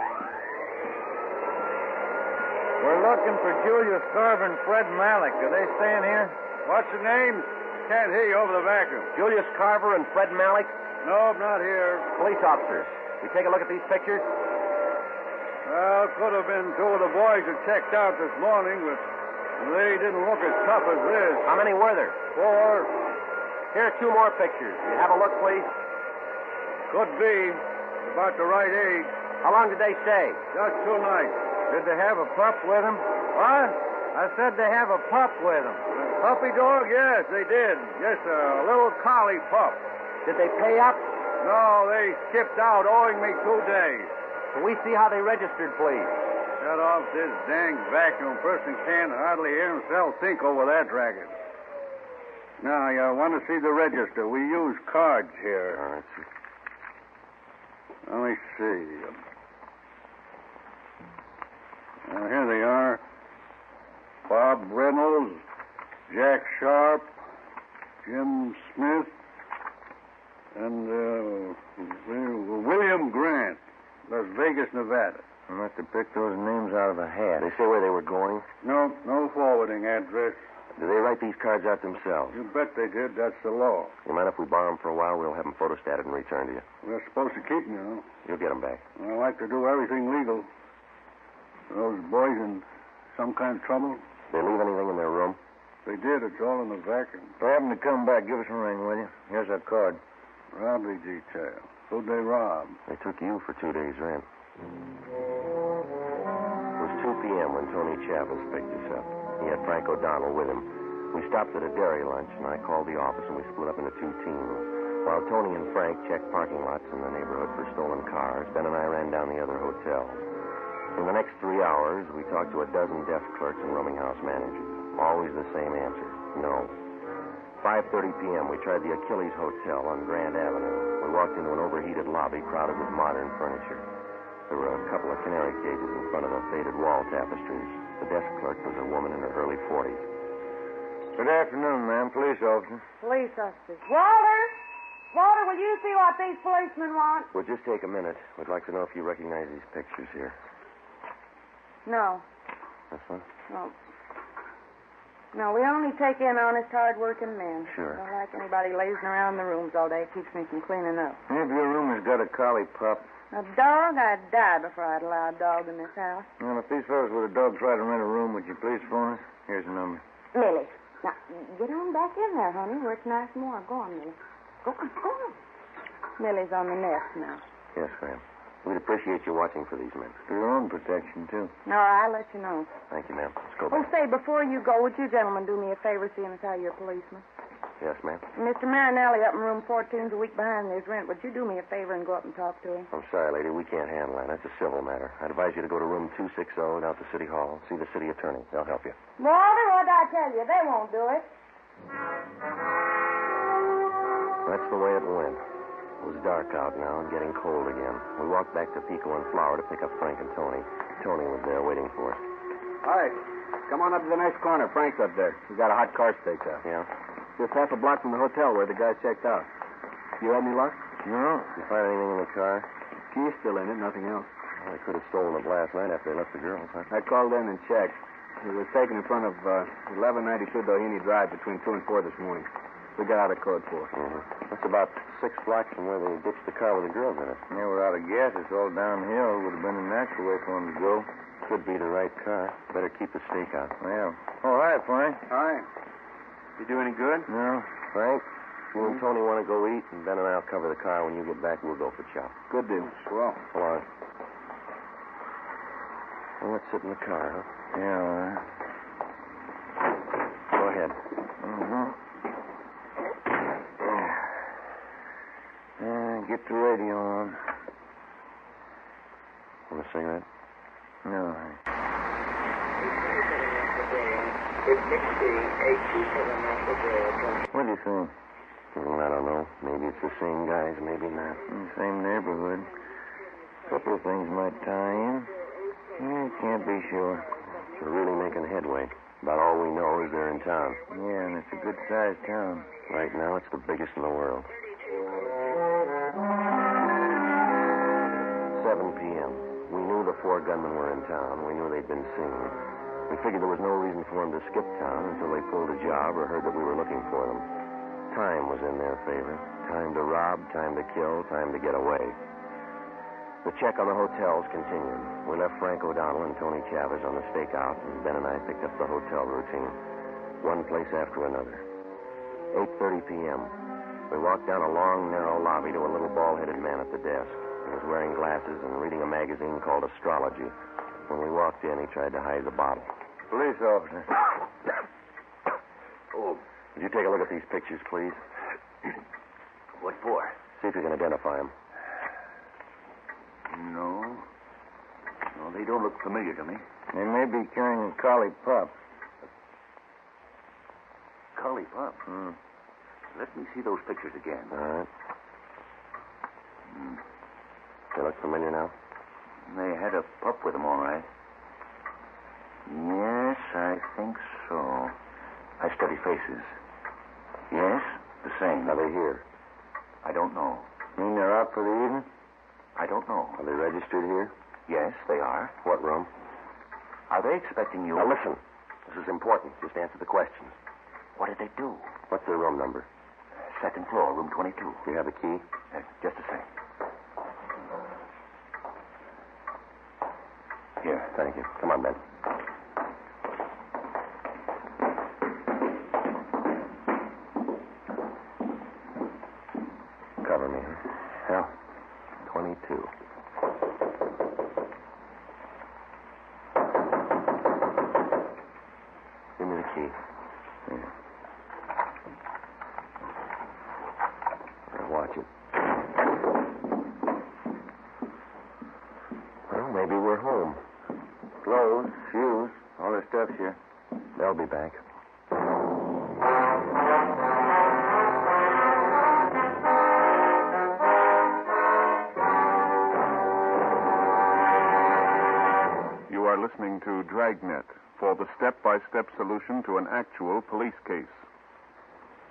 We're looking for Julius Carver and Fred Malik. Are they staying here? What's the name? Can't hear you over the vacuum. Julius Carver and Fred Malik? No, not here. Police officers. We take a look at these pictures? Well, could have been 2 of the boys that checked out this morning, but they didn't look as tough as this. How many were there? 4. Here are 2 more pictures. You have a look, please? Could be. About the right age. How long did they stay? Just 2 nights. Did they have a pup with them? What? I said they have a pup with them. Puppy dog? Yes, they did. Yes, a little collie pup. Did they pay up? No, they skipped out, owing me 2 days. Can we see how they registered, please? Shut off this dang vacuum. Person can't hardly hear himself think over that racket. Now, you want to see the register. We use cards here. All right, sir. Let me see. Here they are. Bob Reynolds, Jack Sharp, Jim Smith, and William Grant, Las Vegas, Nevada. I must have picked those names out of a hat. They say where they were going? No forwarding address. Do they write these cards out themselves? You bet they did. That's the law. You mind if we borrow them for a while? We'll have them photostated and returned to you. We're supposed to keep them, you know. You'll get them back. I like to do everything legal. Those boys in some kind of trouble? They leave anything in their room? They did. It's all in the vacuum. If I happen to come back, give us a ring, will you? Here's that card. Robbery detail. Who'd they rob? They took you for 2 days' rent. It was 2 p.m. when Tony Chavez picked us up. He had Frank O'Donnell with him. We stopped at a dairy lunch, and I called the office, and we split up into 2 teams. While Tony and Frank checked parking lots in the neighborhood for stolen cars, Ben and I ran down the other hotel. In the next 3 hours, we talked to a dozen desk clerks and rooming house managers. Always the same answer, no. 5:30 p.m., we tried the Achilles Hotel on Grand Avenue. We walked into an overheated lobby crowded with modern furniture. There were a couple of canary cages in front of the faded wall tapestries. The desk clerk was a woman in her early 40s. Good afternoon, ma'am. Police officer. Police officers. Walter! Walter, will you see what these policemen want? We'll just take a minute. We'd like to know if you recognize these pictures here. No. This one? No. No, we only take in honest, hard-working men. Sure. Don't like anybody lazing around the rooms all day. Keeps me from cleaning up. If your room has got a collie pup. A dog? I'd die before I'd allow a dog in this house. Well, if these fellows with a dog try to rent a room, would you please phone us? Here's the number. Lily. Now, get on back in there, honey, where it's nice and warm. Go on, Lily. Go on, go on. Lily's on the nest now. Yes, ma'am. We'd appreciate you watching for these men. For your own protection, too. No, I'll let you know. Thank you, ma'am. Let's go Oh, back. say, before you go, would you gentlemen do me a favor seeing as how you're a policeman? Yes, ma'am. Mr. Marinelli up in room 14's a week behind his rent. Would you do me a favor and go up and talk to him? I'm sorry, lady. We can't handle that. That's a civil matter. I'd advise you to go to room 260 down to City Hall. See the city attorney. They'll help you. Walter, what'd I tell you? They won't do it. That's the way it went. It was dark out now and getting cold again. We walked back to Pico and Flower to pick up Frank and Tony. Tony was there waiting for us. Hi. Come on up to the next corner. Frank's up there. He's got a hot car staked out. Yeah? Just half a block from the hotel where the guy checked out. You had any luck? No. You find anything in the car? Key's still in it, nothing else. Well, they could have stolen it last night after they left the girls, huh? I called in and checked. It was taken in front of 1192 Doheny Drive between 2 and 4 this morning. We got out of code 4. Mm-hmm. That's about 6 blocks from where they ditched the car with the girls in it. Yeah, we're out of gas. It's all downhill. Would have been a natural way for them to go. Could be the right car. Better keep the stake out. Yeah. Oh, hi, Frank. Hi. You do any good? No. Frank, you and Tony want to go eat, and Ben and I'll cover the car. When you get back, we'll go for chow. Good deal. Swell. Come on. Well, let's sit in the car, huh? Yeah, all right. Go ahead. Mm-hmm. Get the radio on. Want a cigarette? No. What do you think? I don't know. Maybe it's the same guys, maybe not. In the same neighborhood. A couple of things might tie in. Can't be sure. We're really making headway. About all we know is they're in town. Yeah, and it's a good-sized town. Right now, it's the biggest in the world. 7 p.m. We knew the 4 gunmen were in town. We knew they'd been seen. We figured there was no reason for them to skip town until they pulled a job or heard that we were looking for them. Time was in their favor. Time to rob, time to kill, time to get away. The check on the hotels continued. We left Frank O'Donnell and Tony Chavez on the stakeout, and Ben and I picked up the hotel routine. One place after another. 8:30 p.m. We walked down a long, narrow lobby to a little bald-headed man at the desk. He was wearing glasses and reading a magazine called Astrology. When we walked in, he tried to hide the bottle. Police officer. Oh. Would you take a look at these pictures, please? What for? See if you can identify them. No. No, they don't look familiar to me. They may be carrying a collie pup. Collie pup? Let me see those pictures again. All right. They look familiar now? They had a pup with them, all right. Yes, I think so. I study faces. Yes, the same. Are they here? I don't know. Mean they're out for the evening? I don't know. Are they registered here? Yes, they are. What room? Are they expecting you? Now, listen. This is important. Just answer the questions. What did they do? What's their room number? Second floor, room 22. Do you have a key? Just a sec. Here. Thank you. Come on, Ben. Cover me. 22. Give me the key. Here. Now watch it. Well, maybe we're home. Clothes, shoes, all the stuff's here. They'll be back. You are listening to Dragnet for the step-by-step solution to an actual police case.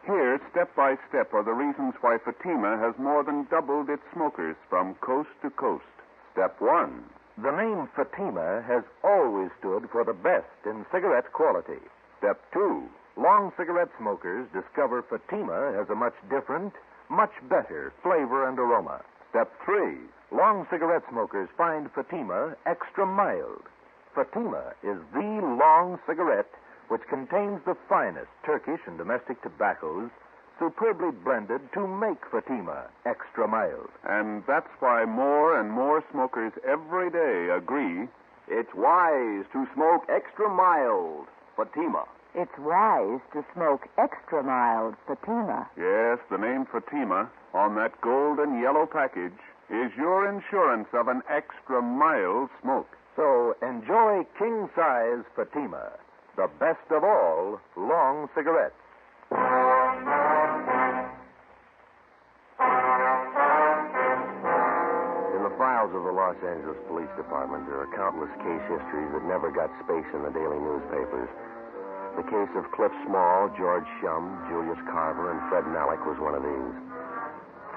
Here, step by step, are the reasons why Fatima has more than doubled its smokers from coast to coast. Step 1. The name Fatima has always stood for the best in cigarette quality. Step 2. Long cigarette smokers discover Fatima has a much different, much better flavor and aroma. Step 3. Long cigarette smokers find Fatima extra mild. Fatima is the long cigarette which contains the finest Turkish and domestic tobaccos superbly blended to make Fatima extra mild. And that's why more and more smokers every day agree it's wise to smoke extra mild Fatima. It's wise to smoke extra mild Fatima. Yes, the name Fatima on that gold and yellow package is your insurance of an extra mild smoke. So enjoy king-size Fatima, the best of all long cigarettes. In the files of the Los Angeles Police Department, there are countless case histories that never got space in the daily newspapers. The case of Cliff Small, George Shum, Julius Carver, and Fred Malik was one of these.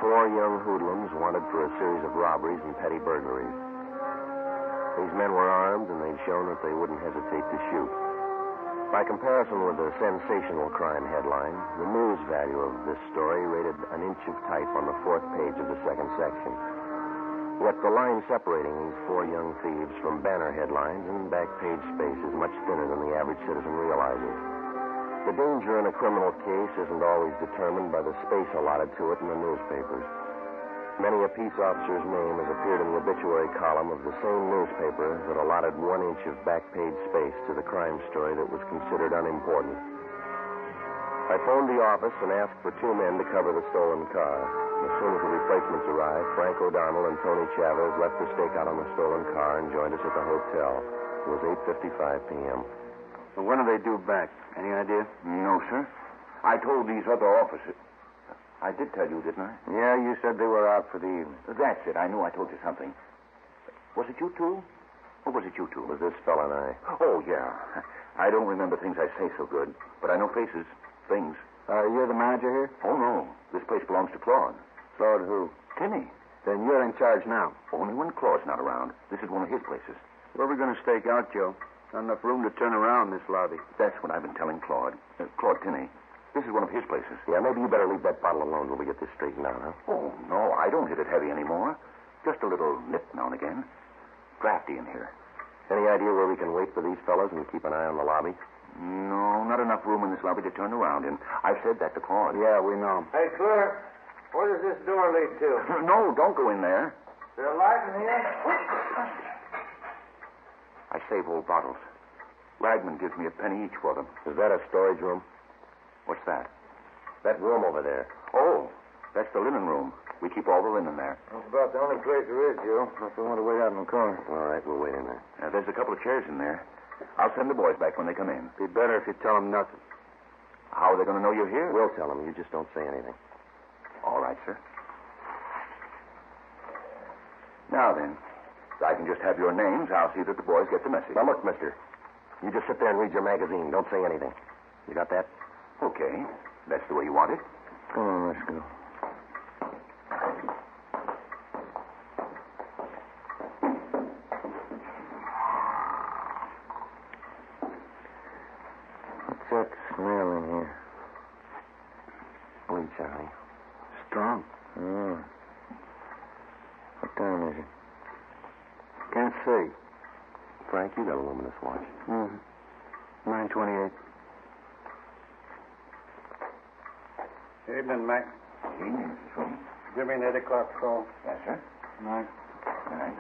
4 young hoodlums wanted for a series of robberies and petty burglaries. These men were armed, and they'd shown that they wouldn't hesitate to shoot. By comparison with the sensational crime headline, the news value of this story rated an inch of type on the 4th page of the 2nd section. Yet the line separating these 4 young thieves from banner headlines and back page space is much thinner than the average citizen realizes. The danger in a criminal case isn't always determined by the space allotted to it in the newspapers. Many a peace officer's name has appeared in the obituary column of the same newspaper that allotted 1 inch of back page space to the crime story that was considered unimportant. I phoned the office and asked for 2 men to cover the stolen car. As soon as the replacements arrived, Frank O'Donnell and Tony Chavez left the stakeout on the stolen car and joined us at the hotel. It was 8:55 p.m. So when do they due back? Any idea? No, sir. I told these other officers. I did tell you, didn't I? Yeah, you said they were out for the evening. That's it. I knew I told you something. Was it you two? Or was it you two? It was this fella and I. Oh, yeah. I don't remember things I say so good, but I know faces, things. You're the manager here? Oh, no. This place belongs to Claude. Claude who? Timmy. Then you're in charge now. Only when Claude's not around. This is one of his places. Where are we going to stake out, Joe? Not enough room to turn around this lobby. That's what I've been telling Claude. Claude Tinney. This is one of his places. Yeah, maybe you better leave that bottle alone till we get this straightened out, huh? Oh, no, I don't hit it heavy anymore. Just a little nip now and again. Drafty in here. Any idea where we can wait for these fellas and keep an eye on the lobby? No, not enough room in this lobby to turn around in. I've said that to Claude. Yeah, we know. Hey, clerk, where does this door lead to? No, don't go in there. Is there a light in here? I save old bottles. Ragman gives me a penny each for them. Is that a storage room? What's that? That room over there. Oh, that's the linen room. We keep all the linen there. That's about the only place there is, Joe. If we want to wait out in the car. All right, we'll wait in there. There's a couple of chairs in there. I'll send the boys back when they come in. Be better if you tell them nothing. How are they going to know you're here? We'll tell them. You just don't say anything. All right, sir. Now then, I can just have your names. I'll see that the boys get the message. Now, look, mister. You just sit there and read your magazine. Don't say anything. You got that? Okay. That's the way you want it. Come on, let's go. What's that smell in here? Bleach, honey. Strong. Oh. What time is it? Can't see. Frank, you got a luminous watch. Mm-hmm. 9:28. Evening, Mac. Evening, Mrs. Room. Give me an 8 o'clock call. Yes, sir. Good night. Good night.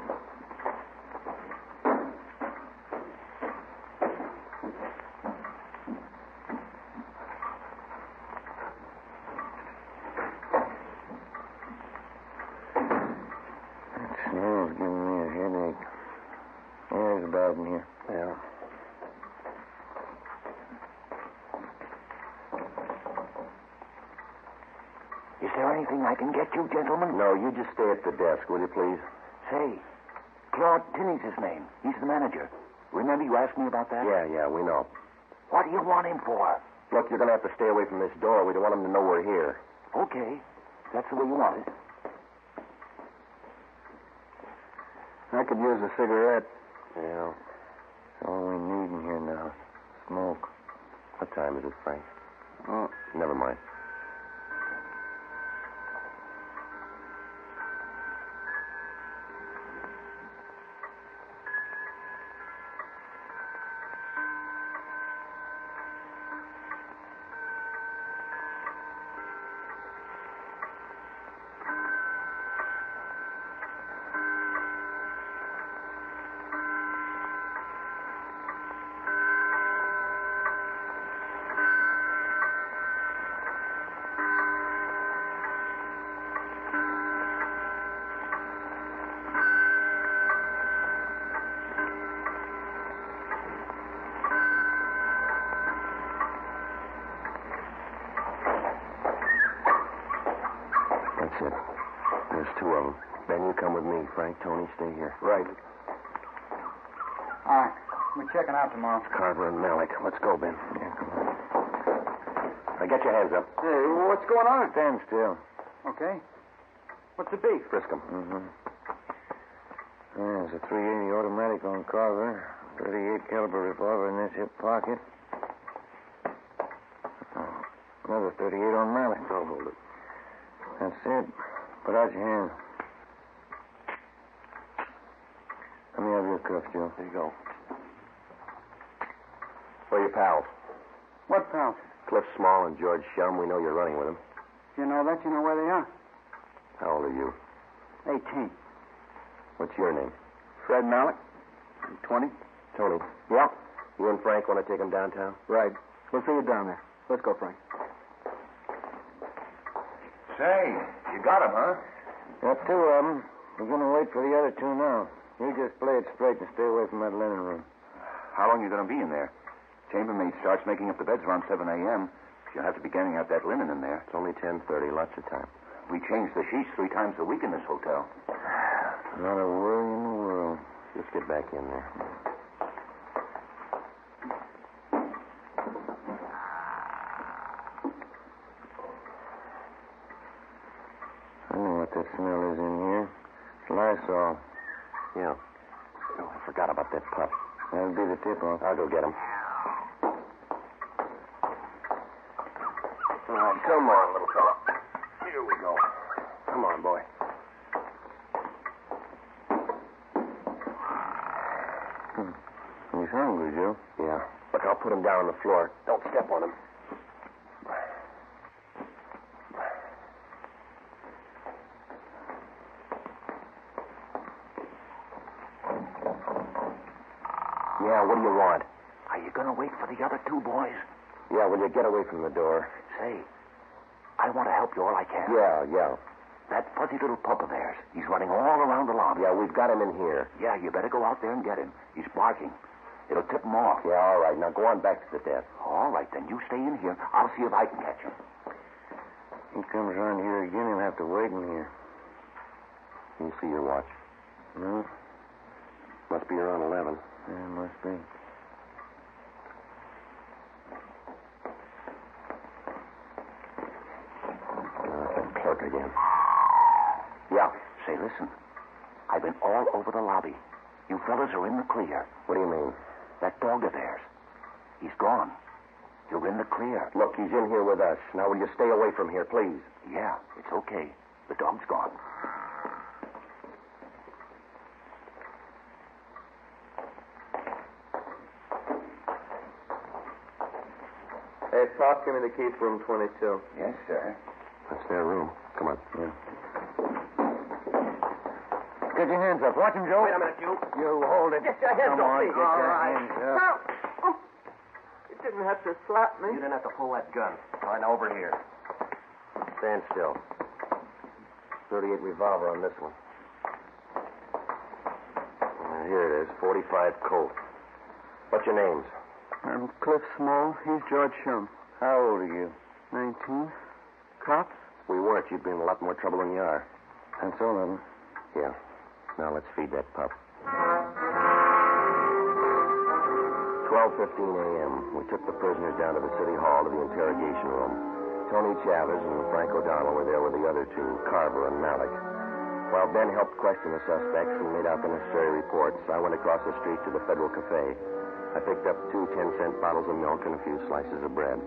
That snow's giving me a headache. Yeah, it's bad in here. Yeah. Is there anything I can get you, gentlemen? No, you just stay at the desk, will you, please? Say, Claude Tinney's his name. He's the manager. Remember you asked me about that? Yeah, we know. What do you want him for? Look, you're going to have to stay away from this door. We don't want him to know we're here. Okay. That's the way you want it. I could use a cigarette. Yeah. That's all we need in here now. Smoke. What time is it, Frank? Oh, Never mind. That's it. There's two of them. Ben, you come with me. Frank, Tony, stay here. Right. All right. We're checking out tomorrow. Carver and Malik. Let's go, Ben. Yeah, come on. Now, get your hands up. Hey, what's going on? stand still. Okay. What's the beef? Frisk 'em. Mm-hmm. There's a .380 automatic on Carver. 38 caliber revolver in this hip pocket. Oh, another 38 on Malik. I'll hold it. That's it. Put out your hand. Let me have your cuffs, Joe. There you go. Where are your pals? What pals? Cliff Small and George Shum. We know you're running with them. You know that? You know where they are? How old are you? 18. What's your name? Fred Malik. 20. Tony. Yeah. You and Frank want to take them downtown? Right. We'll see you down there. Let's go, Frank. Say, you got him, huh? Got two of them. We're going to wait for the other two now. You just play it straight and stay away from that linen room. How long are you going to be in there? Chambermaid starts making up the beds around 7 a.m. You'll have to be getting out that linen in there. It's only 10:30. Lots of time. We change the sheets 3 times a week in this hotel. Not a worry in the world. Just get back in there. I know what that smell is in here. It's Lysol. Yeah. Oh, I forgot about that pup. That'll be the tip-off. I'll go get him. All right, come on, little fella. Here we go. Come on, boy. He's hungry, Joe. Yeah. Look, I'll put him down on the floor. Don't step on him. Yeah, what do you want? Are you going to wait for the other two boys? Yeah, will you get away from the door? Say, I want to help you all I can. Yeah. That fuzzy little pup of theirs, he's running all around the lobby. Yeah, we've got him in here. Yeah, you better go out there and get him. He's barking. It'll tip him off. Yeah, all right. Now go on back to the desk. All right, then you stay in here. I'll see if I can catch him. He comes around here again, he'll have to wait in here. You see your watch? No? Must be around 11. Yeah, must be. That clerk again. Yeah. Say, listen. I've been all over the lobby. You fellas are in the clear. What do you mean? That dog of theirs. He's gone. You're in the clear. Look, he's in here with us. Now, will you stay away from here, please? Yeah, it's okay. The dog's gone. Hey, Pop, give me the key for room 22. Yes, sir. That's their room. Come on. Yeah. Get your hands up. Watch him, Joe. Wait a minute, you. You hold it. Get your hands Come off on, me. get your hands up. You didn't have to slap me. You didn't have to pull that gun. All right, now over here. Stand still. 38 revolver on this one. Here it is, 45 Colt. What's your names? I'm Cliff Small. He's George Shum. How old are you? 19. Cops? If we weren't, you'd be in a lot more trouble than you are. That's all of them. Yeah. Now let's feed that pup. 12:15 a.m. We took the prisoners down to the city hall to the interrogation room. Tony Chavez and Frank O'Donnell were there with the other two, Carver and Malik. While Ben helped question the suspects and made out the necessary reports, I went across the street to the Federal Cafe. I picked up 2 10-cent bottles of milk and a few slices of bread.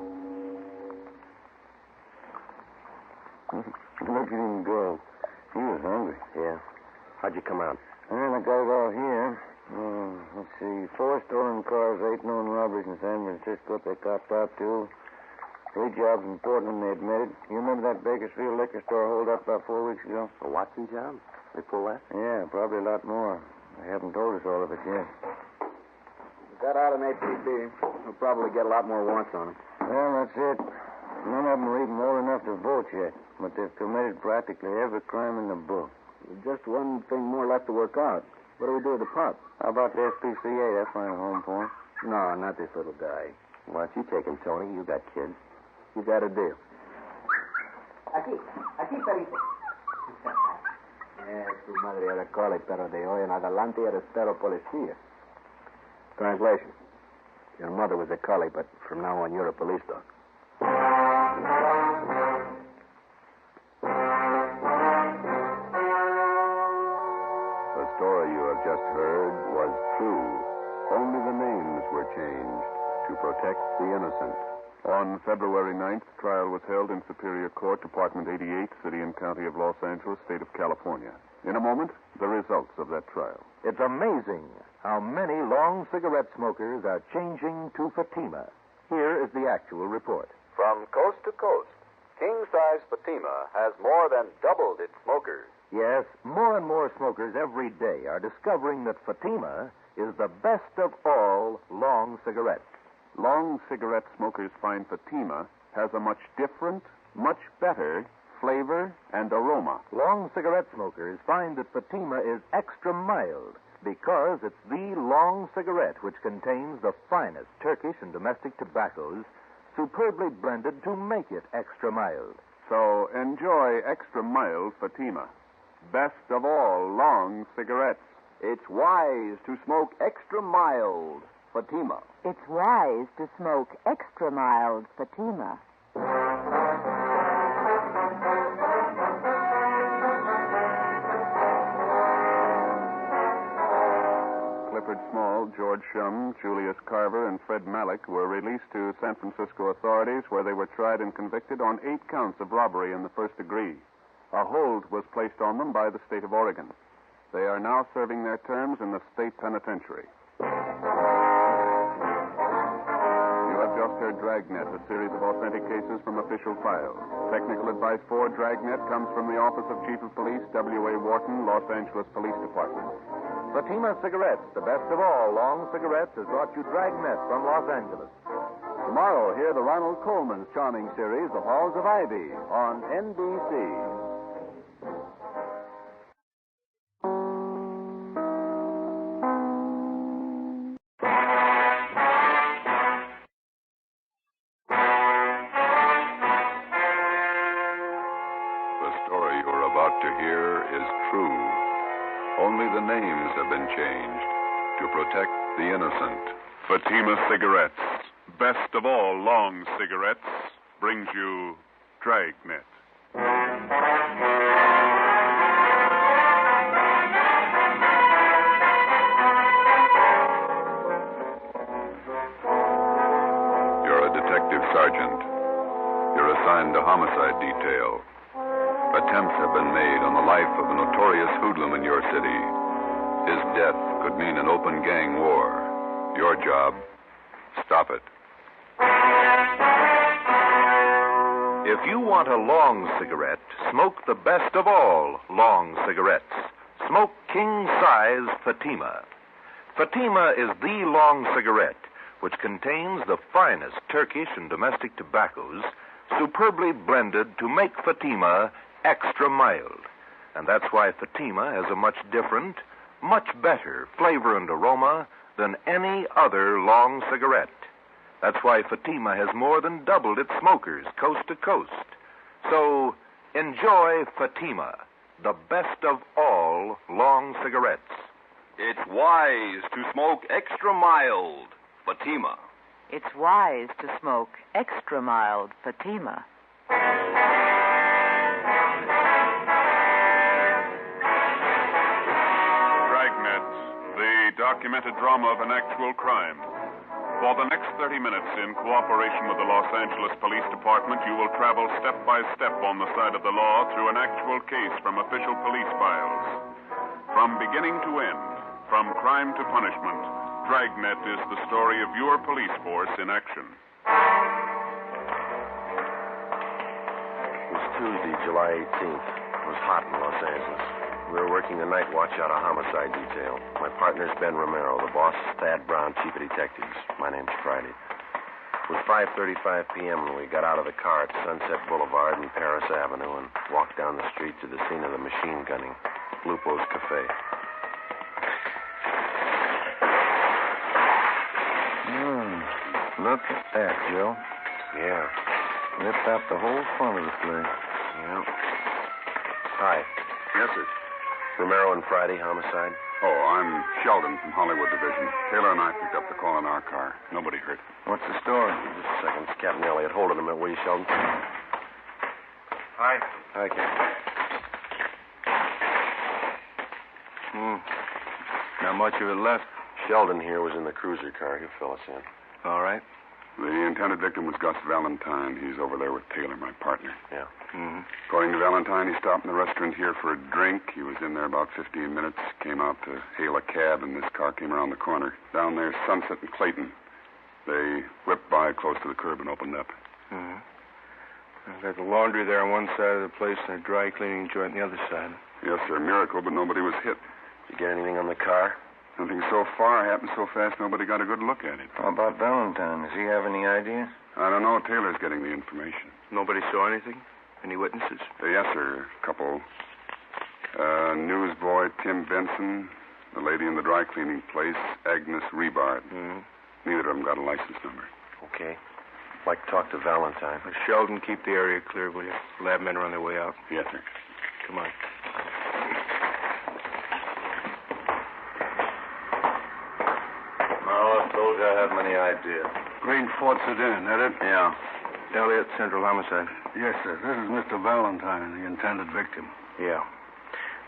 Look at him go. He was hungry. Yeah? How'd you come out? Well, I got it all here. Let's see. 4 stolen cars, 8 known robberies in San Francisco they copped out to. 3 jobs in Portland they admitted. You remember that Bakersfield liquor store hold up about 4 weeks ago? A Watson job? They pull that? Yeah, probably a lot more. They haven't told us all of it yet. Got out an APB. We'll probably get a lot more warrants on them. Well, that's it. None of them are even old enough to vote yet, but they've committed practically every crime in the book. Just one thing more left to work out. What do we do with the pup? How about the SPCA? That's fine home for him. No, not this little guy. Why don't you take him, Tony? You got kids. You got a deal. Aquí, perito. Tu madre era cole, pero de hoy en adelante eres pero policía. Translation. Your mother was a collie, but from now on you're a police dog. The story you have just heard was true. Only the names were changed to protect the innocent. On February 9th, trial was held in Superior Court, Department 88, City and County of Los Angeles, State of California. In a moment, the results of that trial. It's amazing how many long cigarette smokers are changing to Fatima. Here is the actual report. From coast to coast, king-size Fatima has more than doubled its smokers. Yes, more and more smokers every day are discovering that Fatima is the best of all long cigarettes. Long cigarette smokers find Fatima has a much different, much better flavor and aroma. Long cigarette smokers find that Fatima is extra mild because it's the long cigarette which contains the finest Turkish and domestic tobaccos superbly blended to make it extra mild. So enjoy extra mild Fatima. Best of all long cigarettes. It's wise to smoke extra mild Fatima. It's wise to smoke extra mild Fatima. Clifford Small, George Shum, Julius Carver, and Fred Malik were released to San Francisco authorities where they were tried and convicted on 8 counts of robbery in the first degree. A hold was placed on them by the state of Oregon. They are now serving their terms in the state penitentiary. You have just heard Dragnet, a series of authentic cases from official files. Technical advice for Dragnet comes from the Office of Chief of Police, W.A. Wharton, Los Angeles Police Department. Fatima Cigarettes, the best of all long cigarettes, has brought you Dragnet from Los Angeles. Tomorrow, hear the Ronald Coleman's charming series, The Halls of Ivy, on NBC. Only the names have been changed to protect the innocent. Fatima Cigarettes, best of all long cigarettes, brings you Dragnet. You're a detective sergeant. You're assigned to homicide detail. Attempts have been made on the life of a notorious hoodlum in your city. His death could mean an open gang war. Your job, stop it. If you want a long cigarette, smoke the best of all long cigarettes. Smoke king-size Fatima. Fatima is the long cigarette which contains the finest Turkish and domestic tobaccos superbly blended to make Fatima extra mild. And that's why Fatima has a much different, much better flavor and aroma than any other long cigarette. That's why Fatima has more than doubled its smokers coast to coast. So, enjoy Fatima, the best of all long cigarettes. It's wise to smoke extra mild Fatima. It's wise to smoke extra mild Fatima. Dragnet, the documented drama of an actual crime. For the next 30 minutes, in cooperation with the Los Angeles Police Department, you will travel step by step on the side of the law through an actual case from official police files. From beginning to end, from crime to punishment, Dragnet is the story of your police force in action. It was Tuesday, July 18th. It was hot in Los Angeles. We were working the night watch out of homicide detail. My partner's Ben Romero. The boss is Thad Brown, chief of detectives. My name's Friday. It was 5:35 p.m. when we got out of the car at Sunset Boulevard and Paris Avenue and walked down the street to the scene of the machine gunning, Lupo's Cafe. Look at that, Joe. Yeah. Ripped out the whole front of the place. Yeah. Hi. Yes, sir. Romero and Friday, homicide. Oh, I'm Sheldon from Hollywood Division. Taylor and I picked up the call in our car. Nobody hurt. What's the story? Just a second. It's Captain Elliott. Hold it a minute, will you, Sheldon? Hi. Hi, Captain. Not much of it left. Sheldon here was in the cruiser car. He'll fill us in. All right. The intended victim was Gus Valentine. He's over there with Taylor, my partner. Yeah. Mm-hmm. According to Valentine, he stopped in the restaurant here for a drink. He was in there about 15 minutes, came out to hail a cab, and this car came around the corner. Down there, Sunset and Clayton. They whipped by close to the curb and opened up. Mm-hmm. I've got the laundry there on one side of the place and a dry cleaning joint on the other side. Yes, sir. Miracle, but nobody was hit. Did you get anything on the car? Nothing so far. Happened so fast, nobody got a good look at it. How about Valentine? Does he have any idea? I don't know. Taylor's getting the information. Nobody saw anything? Any witnesses? Yes, sir. A couple. Newsboy Tim Benson, the lady in the dry cleaning place, Agnes Rebard. Mm-hmm. Neither of them got a license number. Okay. I'd like to talk to Valentine. Sheldon, keep the area clear, will you? Lab men are on their way out. Yes, sir. Come on. I told you I had many ideas. Green Ford sedan, that it? Yeah. Elliott, Central Homicide. Yes, sir. This is Mr. Valentine, the intended victim. Yeah.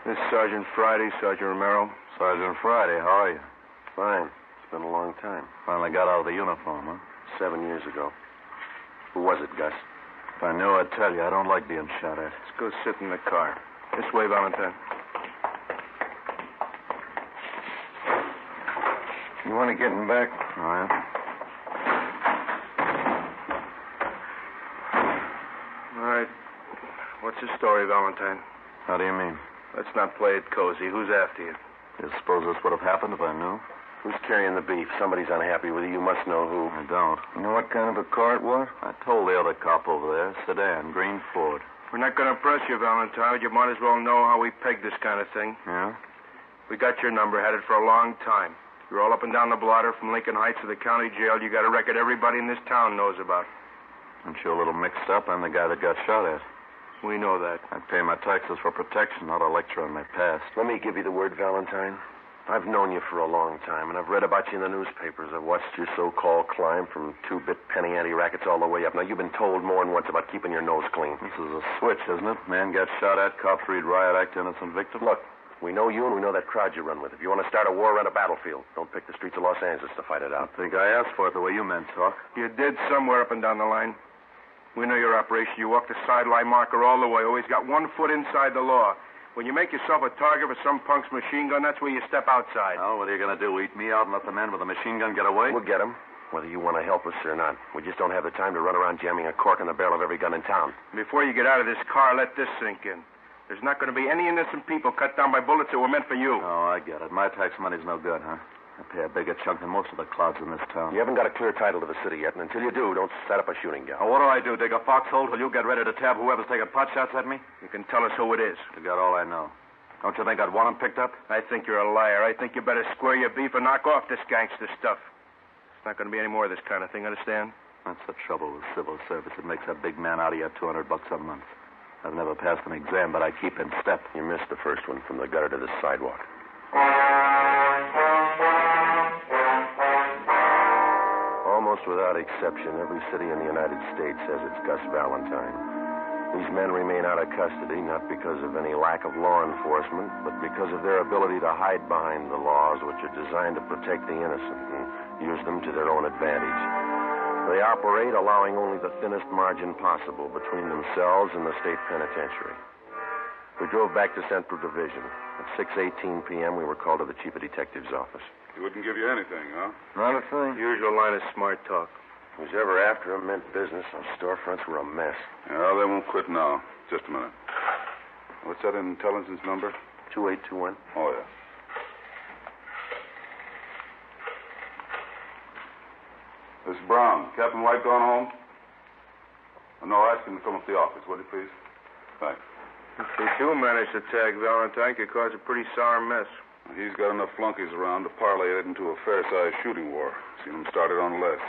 This is Sergeant Friday, Sergeant Romero. Sergeant Friday, how are you? Fine. It's been a long time. Finally got out of the uniform, huh? 7 years ago. Who was it, Gus? If I knew, I'd tell you. I don't like being shot at. Let's go sit in the car. This way, Valentine. You want to get him back? All right. All right. What's the story, Valentine? How do you mean? Let's not play it cozy. Who's after you? You suppose this would have happened if I knew? Who's carrying the beef? Somebody's unhappy with you. You must know who. I don't. You know what kind of a car it was? I told the other cop over there. Sedan, green Ford. We're not going to press you, Valentine. You might as well know how we peg this kind of thing. Yeah? We got your number, had it for a long time. You're all up and down the blotter from Lincoln Heights to the county jail. You got a record everybody in this town knows about. Aren't you a little mixed up? I'm the guy that got shot at. We know that. I pay my taxes for protection, not a lecture on my past. Let me give you the word, Valentine. I've known you for a long time, and I've read about you in the newspapers. I've watched your so-called climb from two-bit penny ante rackets all the way up. Now, you've been told more than once about keeping your nose clean. This is a switch, isn't it? Man gets shot at, cops read riot act, innocent victim. Look, we know you and we know that crowd you run with. If you want to start a war, run a battlefield. Don't pick the streets of Los Angeles to fight it out. I think I asked for it the way you men talk. You did somewhere up and down the line. We know your operation. You walk the sideline marker all the way. Always got 1 foot inside the law. When you make yourself a target for some punk's machine gun, that's where you step outside. Oh, what are you going to do, eat me out and let the man with the machine gun get away? We'll get him, whether you want to help us or not. We just don't have the time to run around jamming a cork in the barrel of every gun in town. Before you get out of this car, let this sink in. There's not going to be any innocent people cut down by bullets that were meant for you. Oh, I get it. My tax money's no good, huh? I pay a bigger chunk than most of the clouds in this town. You haven't got a clear title to the city yet, and until you do, don't set up a shooting gallery. Oh, what do I do? Dig a foxhole till you get ready to tab whoever's taking pot shots at me? You can tell us who it is. You got all I know. Don't you think I'd want him picked up? I think you're a liar. I think you better square your beef and knock off this gangster stuff. It's not going to be any more of this kind of thing, understand? That's the trouble with civil service. It makes a big man out of you $200 a month. I've never passed an exam, but I keep in step. You missed the first one from the gutter to the sidewalk. Almost without exception, every city in the United States has its Gus Valentine. These men remain out of custody not because of any lack of law enforcement, but because of their ability to hide behind the laws which are designed to protect the innocent and use them to their own advantage. They operate allowing only the thinnest margin possible between themselves and the state penitentiary. We drove back to Central Division. At 6:18 p.m., we were called to the chief of detective's office. He wouldn't give you anything, huh? Not a thing. Usual line of smart talk. Who's ever after him meant business. Those storefronts were a mess. Yeah, they won't quit now. Just a minute. What's that intelligence number? 2821. Oh, yeah. This is Brown. Captain White gone home? No, ask him to come up to the office, would you, please? Thanks. If they do manage to tag Valentine, could cause a pretty sour mess. He's got enough flunkies around to parlay it into a fair-sized shooting war. Seen him started on less.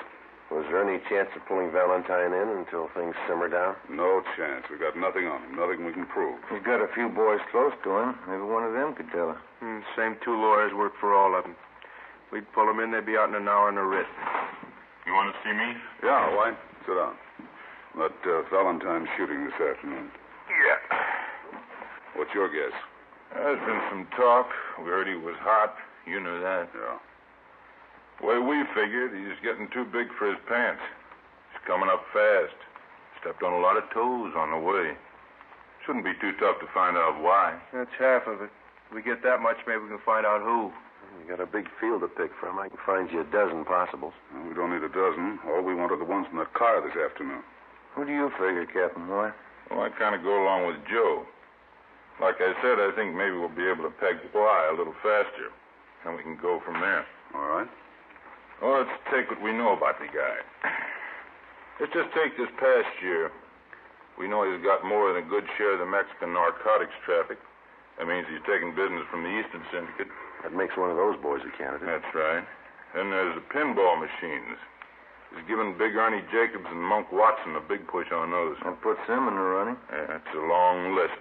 Was there any chance of pulling Valentine in until things simmer down? No chance. We got nothing on him. Nothing we can prove. He's got a few boys close to him. Maybe one of them could tell us. Same two lawyers work for all of them. We'd pull them in, they'd be out in an hour in a writ. You want to see me? Yeah, White. Sit down. That Valentine shooting this afternoon. Yeah. What's your guess? There's been some talk. We heard he was hot. You knew that. Yeah. The way we figured, he's getting too big for his pants. He's coming up fast. Stepped on a lot of toes on the way. Shouldn't be too tough to find out why. That's half of it. If we get that much, maybe we can find out who. You got a big field to pick from. I can find you a dozen possibles. Well, we don't need a dozen. All we want are the ones in that car this afternoon. Who do you figure, Captain White? Well, I kind of go along with Joe. Like I said, I think maybe we'll be able to peg Y a little faster. And we can go from there. All right. Well, let's take what we know about the guy. Let's just take this past year. We know he's got more than a good share of the Mexican narcotics traffic. That means he's taking business from the Eastern Syndicate. That makes one of those boys a candidate. That's right. Then there's the pinball machines. He's given Big Ernie Jacobs and Monk Watson a big push on those. That puts them in the running. Yeah, it's a long list.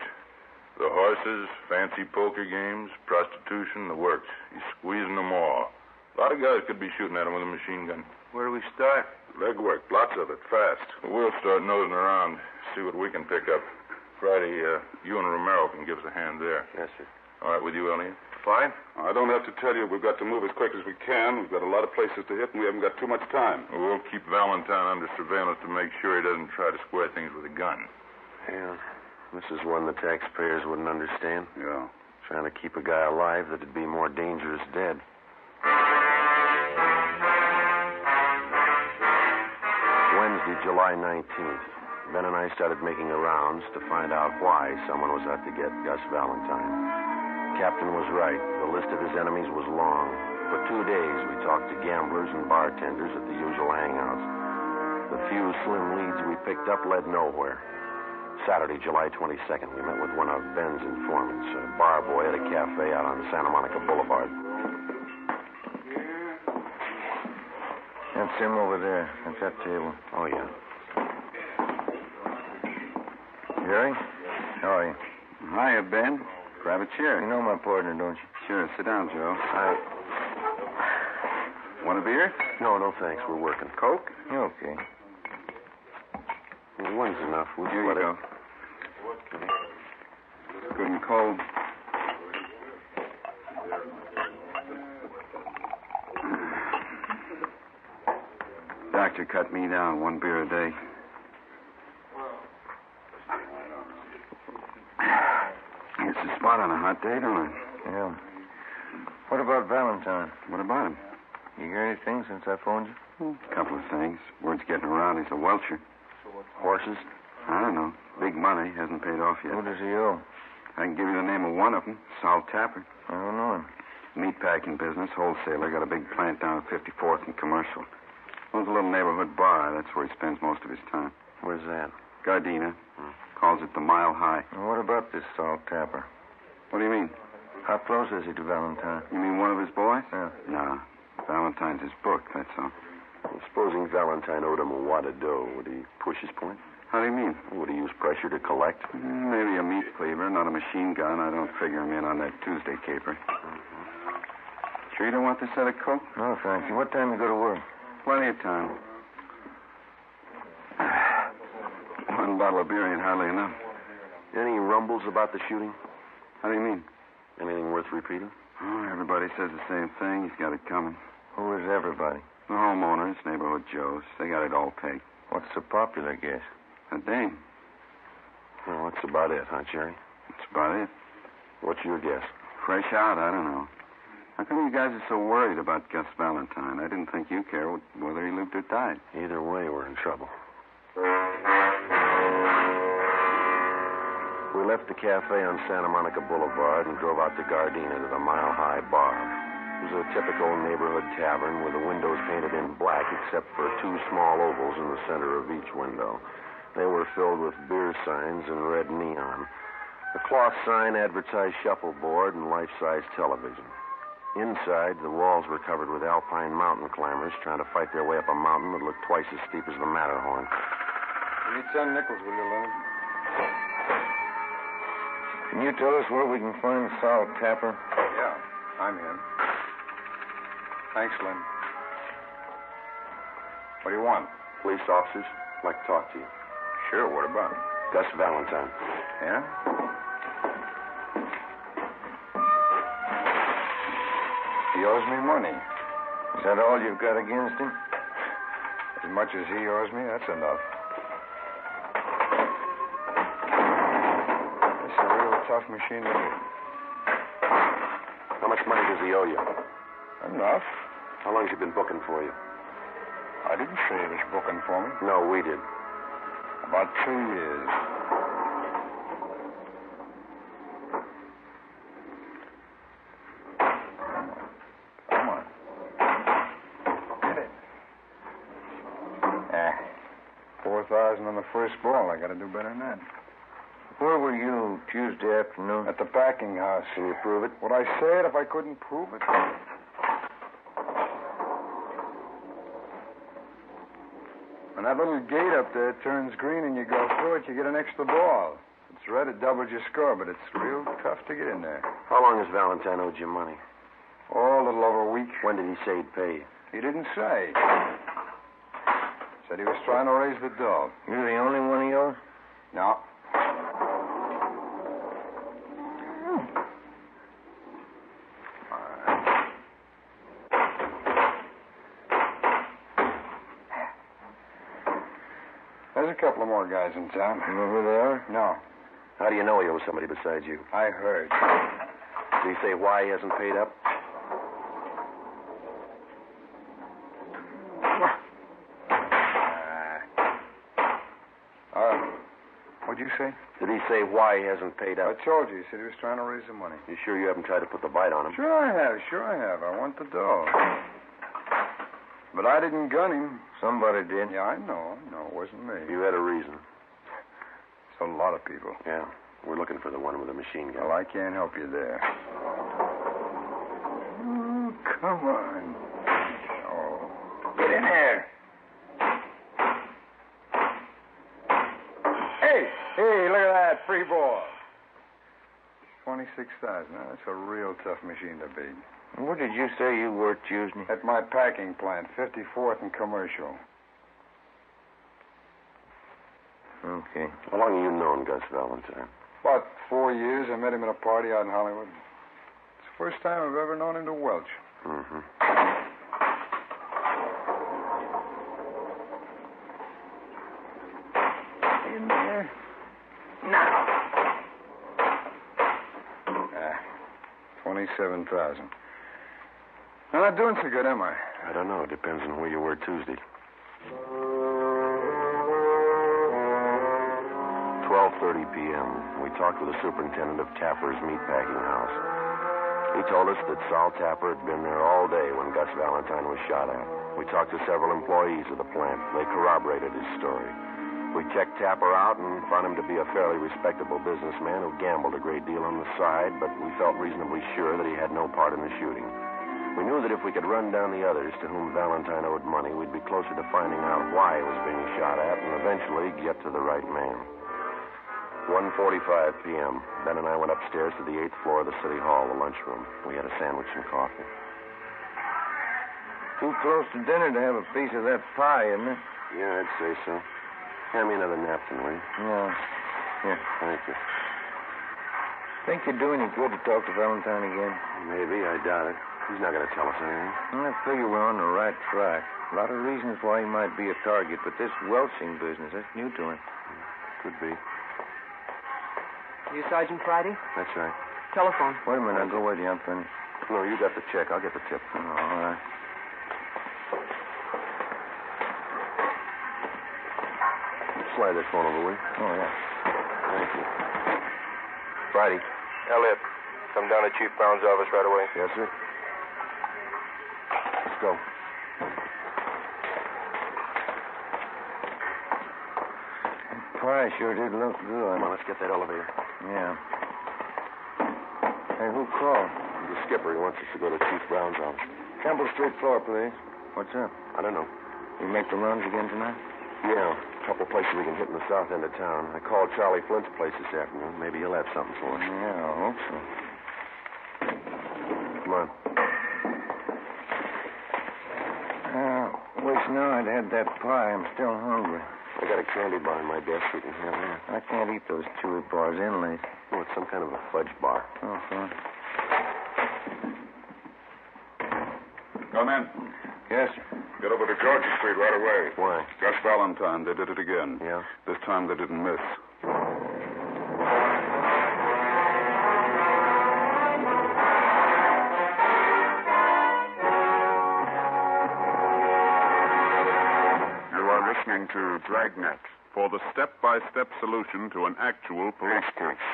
The horses, fancy poker games, prostitution, the works. He's squeezing them all. A lot of guys could be shooting at him with a machine gun. Where do we start? Legwork, lots of it, fast. We'll start nosing around, see what we can pick up. Friday, you and Romero can give us a hand there. Yes, sir. All right with you, Elliot? Fine. I don't have to tell you we've got to move as quick as we can. We've got a lot of places to hit, and we haven't got too much time. We'll keep Valentine under surveillance to make sure he doesn't try to square things with a gun. Yeah. This is one the taxpayers wouldn't understand. Yeah. Trying to keep a guy alive that'd be more dangerous dead. Wednesday, July 19th. Ben and I started making the rounds to find out why someone was out to get Gus Valentine. Captain was right. The list of his enemies was long. For 2 days, we talked to gamblers and bartenders at the usual hangouts. The few slim leads we picked up led nowhere. Saturday, July 22nd, we met with one of Ben's informants, a bar boy at a cafe out on Santa Monica Boulevard. That's him over there. That's that table. Oh, yeah. Jerry? How are you? Hiya, Ben. Grab a chair. You know my partner, don't you? Sure. Sit down, Joe. Want a beer? No, thanks. We're working. Coke? You're okay. One's enough. We'll Here you go. Good and cold. Doctor cut me down 1 beer a day. It's a spot on a hot day, don't it? Yeah. What about Valentine? What about him? You hear anything since I phoned you? A couple of things. Word's getting around he's a welcher. Horses? I don't know. Big money. Hasn't paid off yet. Who does he owe? I can give you the name of one of them, Sal Tapper. I don't know him. Meatpacking business, wholesaler. Got a big plant down at 54th and Commercial. Owns a little neighborhood bar. That's where he spends most of his time. Where's that? Gardena. Calls it the Mile High. Well, what about this Salt Tapper? What do you mean? How close is he to Valentine? You mean one of his boys? Yeah. No. Valentine's his book, that's all. Well, supposing Valentine owed him a wad of dough, would he push his point? How do you mean? Would he use pressure to collect? Maybe a meat cleaver, not a machine gun. I don't figure him in on that Tuesday caper. Sure you don't want this set of coke? No, thank you. What time do you go to work? Plenty of time. One bottle of beer ain't hardly enough. Any rumbles about the shooting? How do you mean? Anything worth repeating? Oh, everybody says the same thing. He's got it coming. Who is everybody? The homeowners, neighborhood Joes. They got it all pegged. What's the popular guess? A dame. Well, that's about it, huh, Jerry? That's about it. What's your guess? Fresh out, I don't know. How come you guys are so worried about Gus Valentine? I didn't think you cared whether he lived or died. Either way, we're in trouble. We left the cafe on Santa Monica Boulevard and drove out to Gardena to the Mile High Bar. It was a typical neighborhood tavern with the windows painted in black except for two small ovals in the center of each window. They were filled with beer signs and red neon. The cloth sign advertised shuffleboard and life-size television. Inside, the walls were covered with alpine mountain climbers trying to fight their way up a mountain that looked twice as steep as the Matterhorn. Give me 10 nickels, will you, Lynn? Can you tell us where we can find Sal Tapper? Yeah, I'm in. Thanks, Lynn. What do you want? Police officers, I'd like to talk to you. Sure, what about? Gus Valentine. Yeah? He owes me money. Is that all you've got against him? As much as he owes me, that's enough. This is a real tough machine to do. How much money does he owe you? Enough. How long has he been booking for you? I didn't say he was booking for me. No, we did. About 2 years. Come on. Get it. 4,000 on the first ball. I got to do better than that. Where were you Tuesday afternoon? At the packing house. Can you prove it? Would I say it if I couldn't prove it? When that little gate up there turns green and you go through it, you get an extra ball. If it's red, it doubles your score, but it's real tough to get in there. How long has Valentine owed you money? Oh, a little over a week. When did he say he'd pay you? He didn't say. Said he was trying to raise the dough. You're the only one he owes? No. There's a couple of more guys in town. You know who they are? No. How do you know he owes somebody besides you? I heard. Did he say why he hasn't paid up? What'd you say? Did he say why he hasn't paid I up? told you. He said he was trying to raise the money. You sure you haven't tried to put the bite on him? Sure I have. I want the dough. But I didn't gun him. Somebody did. Yeah, I know. It wasn't me. You had a reason. It's a lot of people. Yeah. We're looking for the one with the machine gun. Well, I can't help you there. Oh, come on. Oh. Get in there. Hey, look at that. Free ball. 26,000. Now, that's a real tough machine to beat. Where did you say you worked Tuesday? At my packing plant, 54th and Commercial. Okay. How long have you known Gus Valentine? About 4 years. I met him at a party out in Hollywood. It's the first time I've ever known him to welch. Mm-hmm. In there. Now. 27,000. I'm not doing so good, am I? I don't know. It depends on where you were Tuesday. 12,000 5:30 p.m. We talked with the superintendent of Tapper's meatpacking house. He told us that Sol Tapper had been there all day when Gus Valentine was shot at. We talked to several employees of the plant. They corroborated his story. We checked Tapper out and found him to be a fairly respectable businessman who gambled a great deal on the side, but we felt reasonably sure that he had no part in the shooting. We knew that if we could run down the others to whom Valentine owed money, we'd be closer to finding out why he was being shot at and eventually get to the right man. 1:45 p.m. Ben and I went upstairs to the 8th floor of the City Hall, the lunchroom. We had a sandwich and coffee. Too close to dinner to have a piece of that pie, isn't it? Yeah, I'd say so. Hand me another napkin, will you? Yeah. Here. Thank you. Think you'd do any good to talk to Valentine again? Maybe. I doubt it. He's not going to tell us anything. I figure we're on the right track. A lot of reasons why he might be a target, but this welching business, that's new to him. Could be. You Sergeant Friday? That's right. Telephone. Wait a minute, I'll go with you. I'm finished. No, you got the check. I'll get the tip. Oh, all right. Slide that phone over, will you? Oh, yeah. Thank you. Friday. Elliot, come down to Chief Brown's office right away. Yes, sir. Let's go. That pie sure did look good. Come on, let's get that elevator. Yeah. Hey, who called? The skipper. He wants us to go to Chief Brown's office. Campbell Street floor, please. What's up? I don't know. You make the runs again tonight? Yeah, a couple places we can hit in the south end of town. I called Charlie Flint's place this afternoon. Maybe he'll have something for us. Yeah, I hope so. Come on. Wish now I'd had that pie. I'm still hungry. I got a candy bar in my desk. We can have that. I can't eat those chewy bars inlaid. Oh, it's some kind of a fudge bar. Oh, fine. Come in. Yes, sir. Get over to Georgia Street right away. Why? Gus Valentine. They did it again. Yeah? This time they didn't miss. You are listening to Dragnet for the step-by-step solution to an actual police case.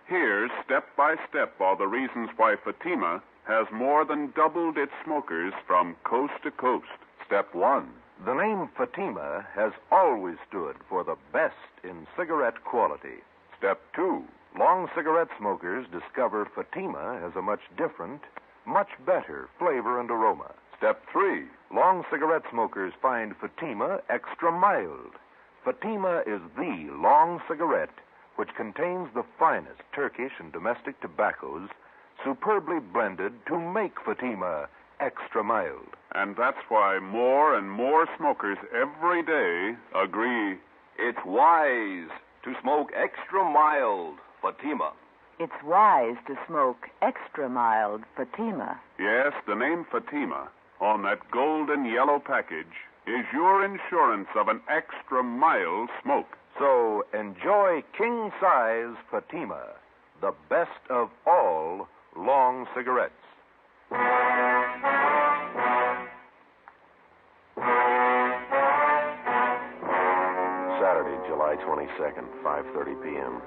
Here, step-by-step, are the reasons why Fatima has more than doubled its smokers from coast to coast. Step 1. The name Fatima has always stood for the best in cigarette quality. Step 2. Long cigarette smokers discover Fatima has a much different, much better flavor and aroma. Step 3. Long cigarette smokers find Fatima extra mild. Fatima is the long cigarette which contains the finest Turkish and domestic tobaccos superbly blended to make Fatima extra mild. And that's why more and more smokers every day agree it's wise to smoke extra mild Fatima. It's wise to smoke extra mild Fatima. Yes, the name Fatima on that golden yellow package is your insurance of an extra mild smoke. So enjoy king-size Fatima, the best of all long cigarettes. Saturday, July 22nd, 5:30 p.m.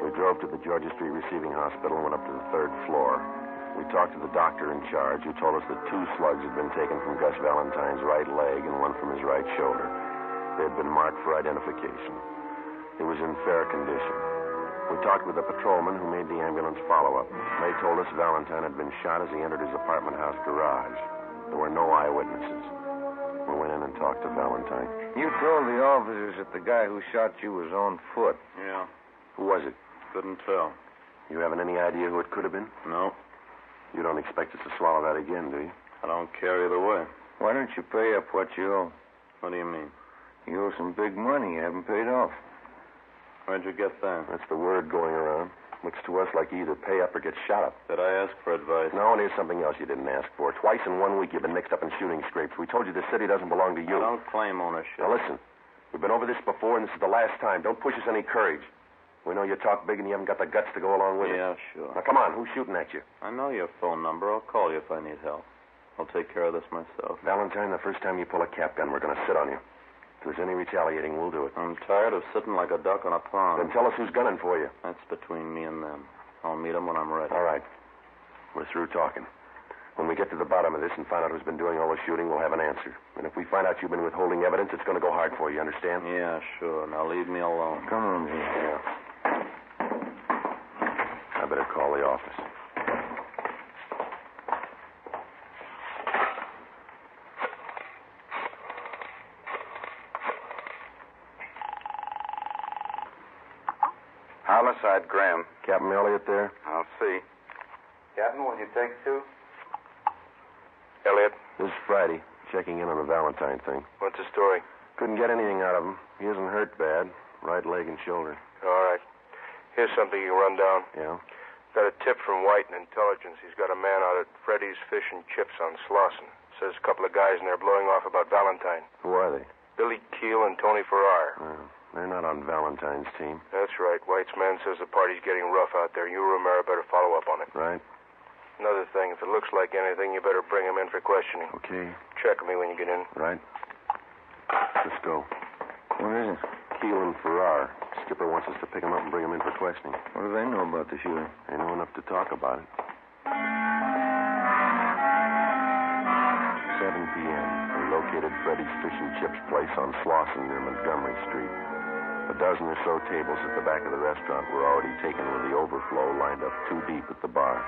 We drove to the Georgia Street Receiving Hospital and went up to the 3rd floor. We talked to the doctor in charge, who told us that 2 slugs had been taken from Gus Valentine's right leg and 1 from his right shoulder. They had been marked for identification. He was in fair condition. We talked with the patrolman who made the ambulance follow-up. They told us Valentine had been shot as he entered his apartment house garage. There were no eyewitnesses. We went in and talked to Valentine. You told the officers that the guy who shot you was on foot. Yeah. Who was it? Couldn't tell. You haven't any idea who it could have been? No. You don't expect us to swallow that again, do you? I don't care either way. Why don't you pay up what you owe? What do you mean? You owe some big money you haven't paid off. Where'd you get that? That's the word going around. Looks to us like you either pay up or get shot up. Did I ask for advice? No, and here's something else you didn't ask for. Twice in 1 week you've been mixed up in shooting scrapes. We told you the city doesn't belong to you. I don't claim ownership. Now listen, we've been over this before, and this is the last time. Don't push us any courage. We know you talk big and you haven't got the guts to go along with it. Yeah, sure. Now, come on. Who's shooting at you? I know your phone number. I'll call you if I need help. I'll take care of this myself. Valentine, the first time you pull a cap gun, we're going to sit on you. If there's any retaliating, we'll do it. I'm tired of sitting like a duck on a pond. Then tell us who's gunning for you. That's between me and them. I'll meet them when I'm ready. All right. We're through talking. When we get to the bottom of this and find out who's been doing all the shooting, we'll have an answer. And if we find out you've been withholding evidence, it's going to go hard for you, understand? Yeah, sure. Now leave me alone. Come on, Jim. Yeah. I better call the office. Homicide, Graham. Captain Elliott there? I'll see. Captain, will you take two? Elliot. This is Friday, checking in on the Valentine thing. What's the story? Couldn't get anything out of him. He isn't hurt bad. Right leg and shoulder. All right. Here's something you can run down. Yeah? Got a tip from White in Intelligence. He's got a man out at Freddy's Fish and Chips on Slauson. Says a couple of guys in there blowing off about Valentine. Who are they? Billy Keel and Tony Farrar. They're not on Valentine's team. That's right. White's man says the party's getting rough out there. You, Romero, better follow up on it. Right. Another thing, if it looks like anything, you better bring him in for questioning. Okay. Check me when you get in. Right. Let's go. What is it? Keel and Farrar. Skipper wants us to pick him up and bring him in for questioning. What do they know about the shooting? They know enough to talk about it. 7 p.m. We located Freddy's Fish and Chips place on Slauson near Montgomery Street. A dozen or so tables at the back of the restaurant were already taken with the overflow lined up 2 deep at the bar.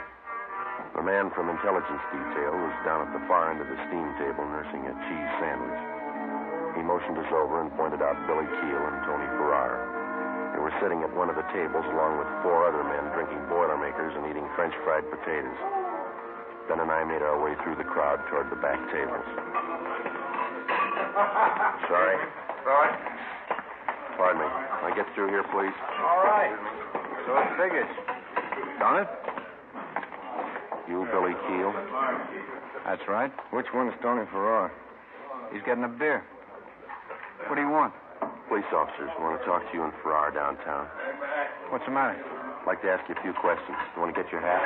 The man from Intelligence Detail was down at the far end of the steam table nursing a cheese sandwich. He motioned us over and pointed out Billy Keel and Tony Farrar. They were sitting at one of the tables along with 4 other men drinking Boilermakers and eating French fried potatoes. Ben and I made our way through the crowd toward the back tables. Sorry. Sorry? Pardon me. Can I get through here, please? All right. So it figures. Done it? You, Billy Keel? That's right. Which one's Tony Farrar? He's getting a beer. What do you want? Police officers want to talk to you and Farrar downtown. What's the matter? I'd like to ask you a few questions. You want to get your hat?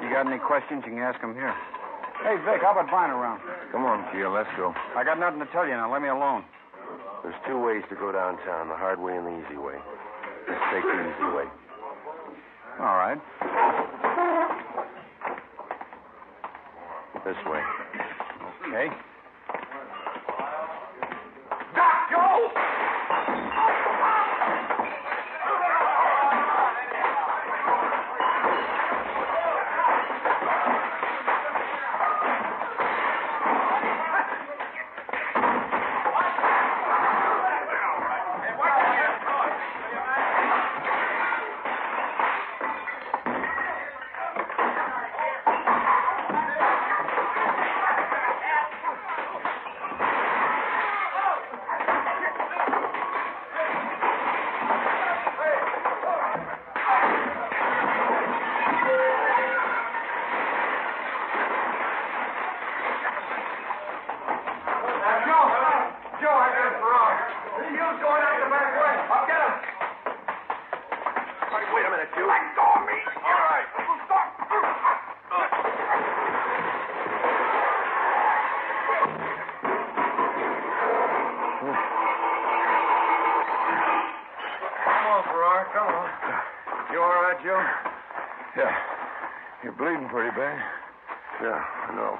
You got any questions, you can ask them here. Hey, Vic, how about buying around? Come on, Keel, let's go. I got nothing to tell you now. Let me alone. There's 2 ways to go downtown, the hard way and the easy way. Let's take the easy way. All right. This way. Okay. Doc, go! Yeah. You're bleeding pretty bad. Yeah, I know.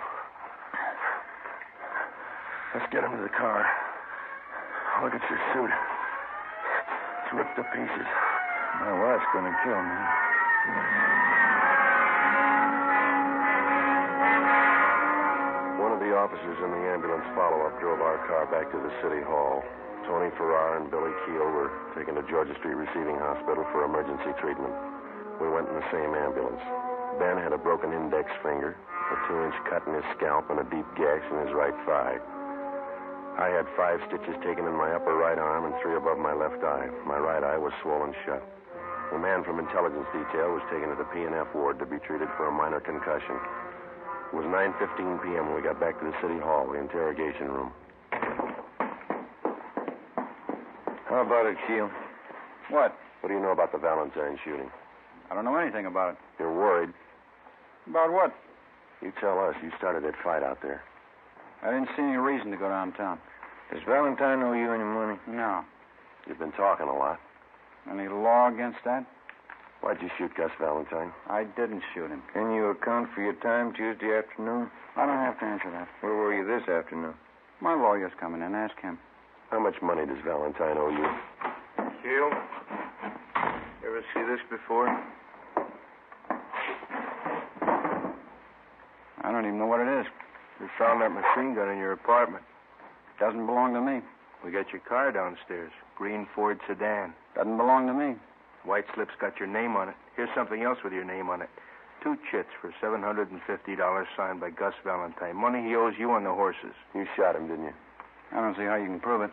Let's get him to the car. Look at your suit. It's ripped to pieces. My wife's going to kill me. One of the officers in the ambulance follow-up drove our car back to the city hall. Tony Farrar and Billy Keel were taken to Georgia Street Receiving Hospital for emergency treatment. We went in the same ambulance. Ben had a broken index finger, a 2-inch cut in his scalp, and a deep gash in his right thigh. I had 5 stitches taken in my upper right arm and 3 above my left eye. My right eye was swollen shut. The man from Intelligence Detail was taken to the P&F ward to be treated for a minor concussion. It was 9:15 p.m. when we got back to the city hall, the interrogation room. How about it, Keel? What? What do you know about the Valentine shooting? I don't know anything about it. You're worried. About what? You tell us. You started that fight out there. I didn't see any reason to go downtown. Does Valentine owe you any money? No. You've been talking a lot. Any law against that? Why'd you shoot Gus Valentine? I didn't shoot him. Can you account for your time Tuesday afternoon? I don't have to answer that. Where were you this afternoon? My lawyer's coming in. Ask him. How much money does Valentine owe you? Keel? Ever see this before? I don't even know what it is. We found that machine gun in your apartment. Doesn't belong to me. We got your car downstairs. Green Ford sedan. Doesn't belong to me. White slip's got your name on it. Here's something else with your name on it. 2 chits for $750 signed by Gus Valentine. Money he owes you on the horses. You shot him, didn't you? I don't see how you can prove it.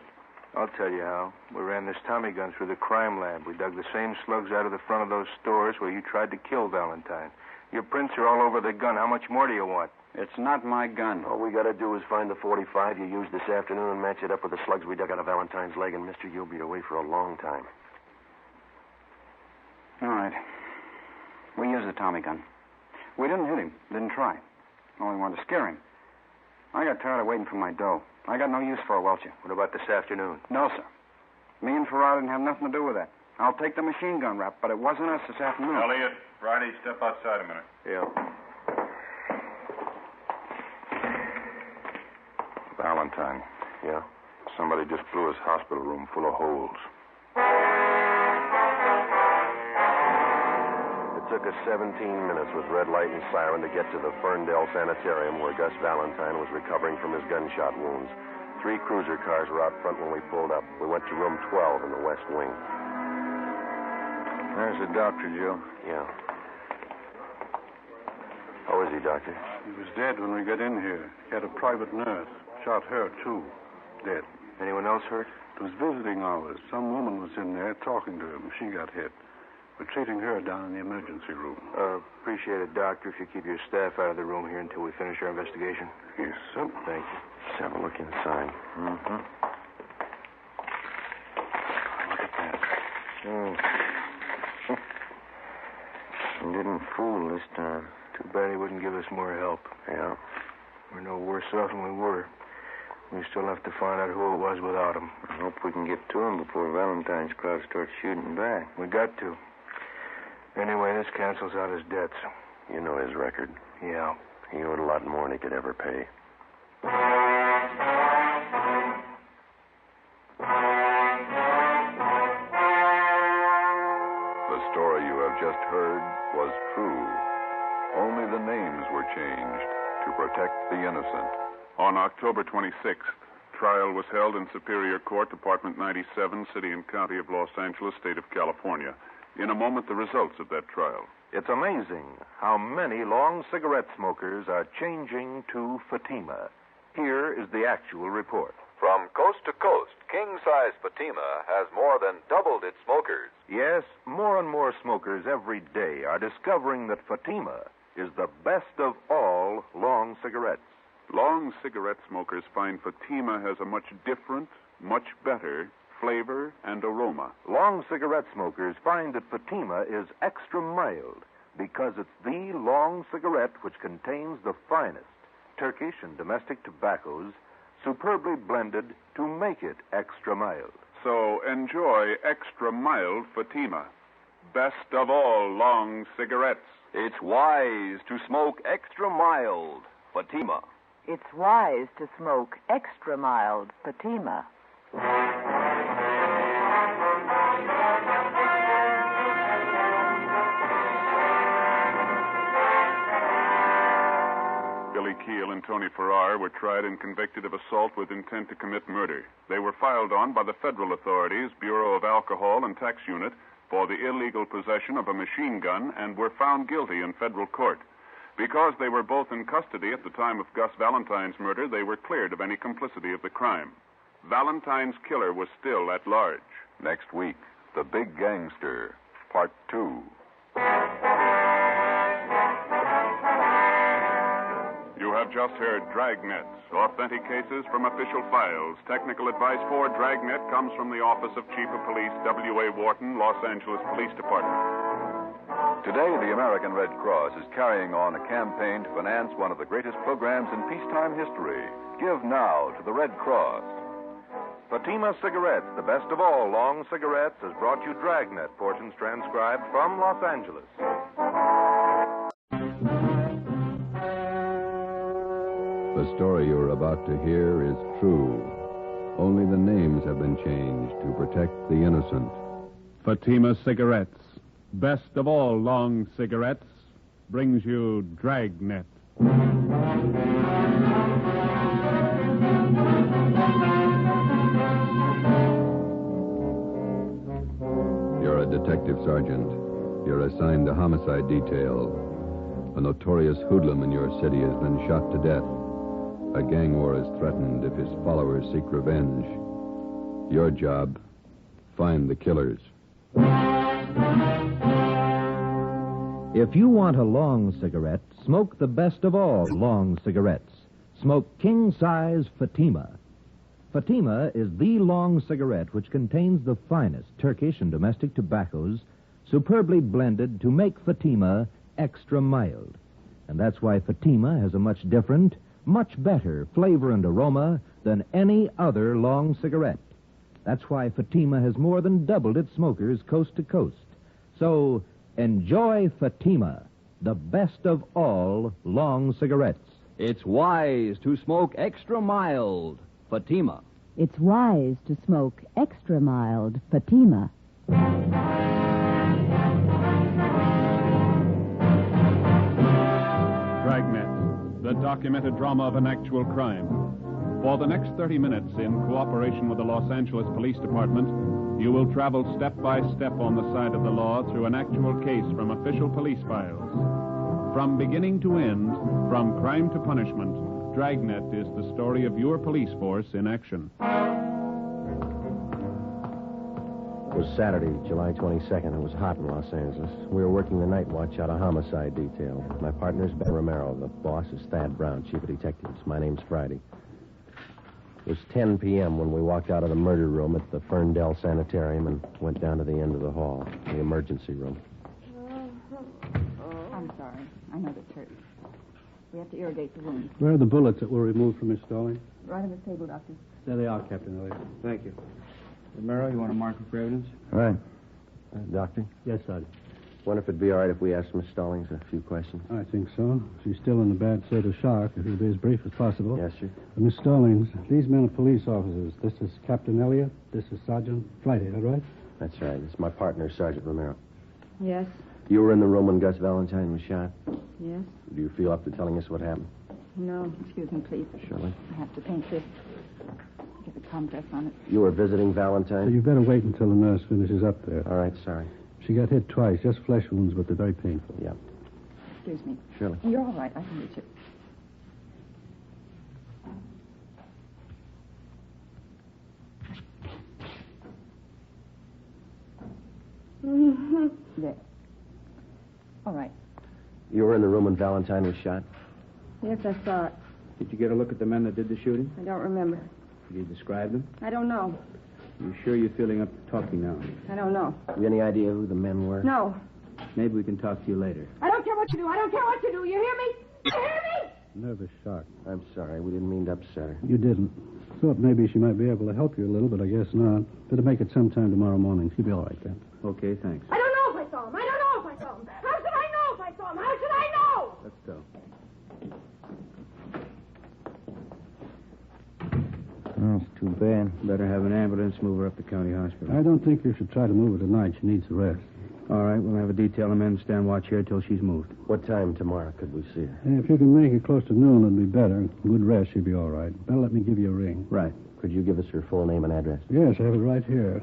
I'll tell you how. We ran this Tommy gun through the crime lab. We dug the same slugs out of the front of those stores where you tried to kill Valentine. Your prints are all over the gun. How much more do you want? It's not my gun. All we got to do is find the .45 you used this afternoon and match it up with the slugs we dug out of Valentine's leg, and, mister, you'll be away for a long time. All right. We used the Tommy gun. We didn't hit him. Didn't try. Only wanted to scare him. I got tired of waiting for my dough. I got no use for a welcher. What about this afternoon? No, sir. Me and Farrar didn't have nothing to do with that. I'll take the machine gun rap, but it wasn't us this afternoon. Elliot, Friday, step outside a minute. Yeah. Valentine. Yeah? Somebody just blew his hospital room full of holes. It took us 17 minutes with red light and siren to get to the Ferndale Sanitarium where Gus Valentine was recovering from his gunshot wounds. 3 cruiser cars were out front when we pulled up. We went to room 12 in the west wing. There's the doctor, Joe. Yeah. How is he, Doctor? He was dead when we got in here. He had a private nurse. Shot her, too. Dead. Anyone else hurt? It was visiting hours. Some woman was in there talking to him. She got hit. We're treating her down in the emergency room. Appreciate it, Doctor, if you keep your staff out of the room here until we finish our investigation. Yes, sir. Thank you. Let's have a look inside. Mm-hmm. Look at that. He didn't fool this time. Too bad he wouldn't give us more help. Yeah. We're no worse off than we were. We still have to find out who it was without him. I hope we can get to him before Valentine's crowd starts shooting back. We got to. Anyway, this cancels out his debts. You know his record. Yeah. He owed a lot more than he could ever pay. The story you have just heard was true. Only the names were changed to protect the innocent. On October 26th, trial was held in Superior Court, Department 97, City and County of Los Angeles, State of California. In a moment, the results of that trial. It's amazing how many long cigarette smokers are changing to Fatima. Here is the actual report. From coast to coast, king-size Fatima has more than doubled its smokers. Yes, more and more smokers every day are discovering that Fatima is the best of all long cigarettes. Long cigarette smokers find Fatima has a much different, much better flavor and aroma. Long cigarette smokers find that Fatima is extra mild because it's the long cigarette which contains the finest Turkish and domestic tobaccos superbly blended to make it extra mild. So enjoy extra mild Fatima. Best of all long cigarettes. It's wise to smoke extra mild Fatima. It's wise to smoke extra mild Fatima. Billy Keel and Tony Farrar were tried and convicted of assault with intent to commit murder. They were filed on by the federal authorities, Bureau of Alcohol and Tax Unit, for the illegal possession of a machine gun and were found guilty in federal court. Because they were both in custody at the time of Gus Valentine's murder, they were cleared of any complicity of the crime. Valentine's killer was still at large. Next week, The Big Gangster, Part 2. You have just heard Dragnet, authentic cases from official files. Technical advice for Dragnet comes from the Office of Chief of Police W.A. Wharton, Los Angeles Police Department. Today, the American Red Cross is carrying on a campaign to finance one of the greatest programs in peacetime history. Give now to the Red Cross. Fatima Cigarettes, the best of all long cigarettes, has brought you Dragnet, portions transcribed from Los Angeles. The story you're about to hear is true. Only the names have been changed to protect the innocent. Fatima Cigarettes, best of all long cigarettes, brings you Dragnet. You're a detective sergeant. You're assigned to homicide detail. A notorious hoodlum in your city has been shot to death. A gang war is threatened if his followers seek revenge. Your job, find the killers. If you want a long cigarette, smoke the best of all long cigarettes. Smoke king-size Fatima. Fatima is the long cigarette which contains the finest Turkish and domestic tobaccos, superbly blended to make Fatima extra mild. And that's why Fatima has a much different, much better flavor and aroma than any other long cigarette. That's why Fatima has more than doubled its smokers coast to coast. So, enjoy Fatima, the best of all long cigarettes. It's wise to smoke extra mild. Fatima. It's wise to smoke extra mild Fatima. Dragnet, the documented drama of an actual crime. For the next 30 minutes, in cooperation with the Los Angeles Police Department, you will travel step by step on the side of the law through an actual case from official police files. From beginning to end, from crime to punishment, Dragnet is the story of your police force in action. It was Saturday, July 22nd. It was hot in Los Angeles. We were working the night watch out of homicide detail. My partner's Ben Romero. The boss is Thad Brown, chief of detectives. My name's Friday. It was 10 p.m. when we walked out of the murder room at the Ferndale Sanitarium and went down to the end of the hall, the emergency room. I'm sorry. I know this hurts. We have to irrigate the wound. Where are the bullets that were removed from Miss Stalling? Right on the table, Doctor. There they are, Captain Elliott. Thank you. Romero, you want a marker for evidence? Right. Doctor? Yes, Sergeant. Wonder if it'd be all right if we asked Miss Stallings a few questions. I think so. She's still in a bad state of shock. If it'll be as brief as possible. Yes, sir. Miss Stallings, these men are police officers. This is Captain Elliott. This is Sergeant Friday, is that right? That's right. It's my partner, Sergeant Romero. Yes. You were in the room when Gus Valentine was shot? Yes. Do you feel up to telling us what happened? No. Excuse me, please. Surely. I have to paint this. Get the compress on it. You were visiting Valentine? You better wait until the nurse finishes up there. All right, sorry. She got hit twice, just flesh wounds, but they're very painful. Yeah. Excuse me. Surely. You're all right. I can reach it. There. All right. You were in the room when Valentine was shot? Yes, I saw it. Did you get a look at the men that did the shooting? I don't remember. Did you describe them? I don't know. You sure you're feeling up to talking now? I don't know. Have you any idea who the men were? No. Maybe we can talk to you later. I don't care what you do. I don't care what you do. You hear me? You hear me? Nervous shock. I'm sorry. We didn't mean to upset her. You didn't. Thought maybe she might be able to help you a little, but I guess not. Better make it sometime tomorrow morning. She'll be all right then. Okay, thanks. I don't know if I saw him. I don't know if I saw him. How should I know if I saw him? How should I know? Let's go. Oh, it's too bad. Better have an ambulance move her up to county hospital. I don't think you should try to move her tonight. She needs a rest. All right, we'll have a detail of men stand watch here till she's moved. What time tomorrow could we see her? If you can make it close to noon, it'd be better. Good rest, she'll be all right. Better let me give you a ring. Right. Could you give us her full name and address? Yes, I have it right here.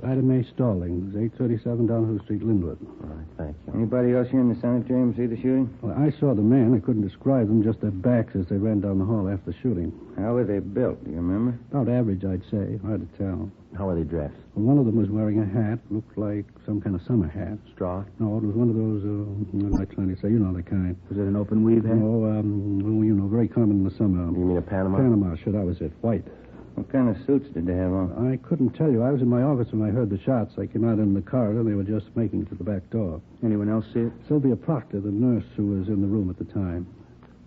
Ida Mae Stallings, 837 Downhill Street, Linwood. All right, thank you. Anybody else here in the sanitarium see the shooting? Well, I saw the men. I couldn't describe them, just their backs as they ran down the hall after the shooting. How were they built? Do you remember? About average, I'd say. Hard to tell. How were they dressed? Well, one of them was wearing a hat. Looked like some kind of summer hat. Straw? No, it was one of those, what am I trying to say? You know the kind. Was it an open weave hat? No, well, you know, very common in the summer. You mean a Panama? Panama, sure, that was it. White. What kind of suits did they have on? I couldn't tell you. I was in my office when I heard the shots. I came out in the corridor. They were just making to the back door. Anyone else see it? Sylvia Proctor, the nurse who was in the room at the time.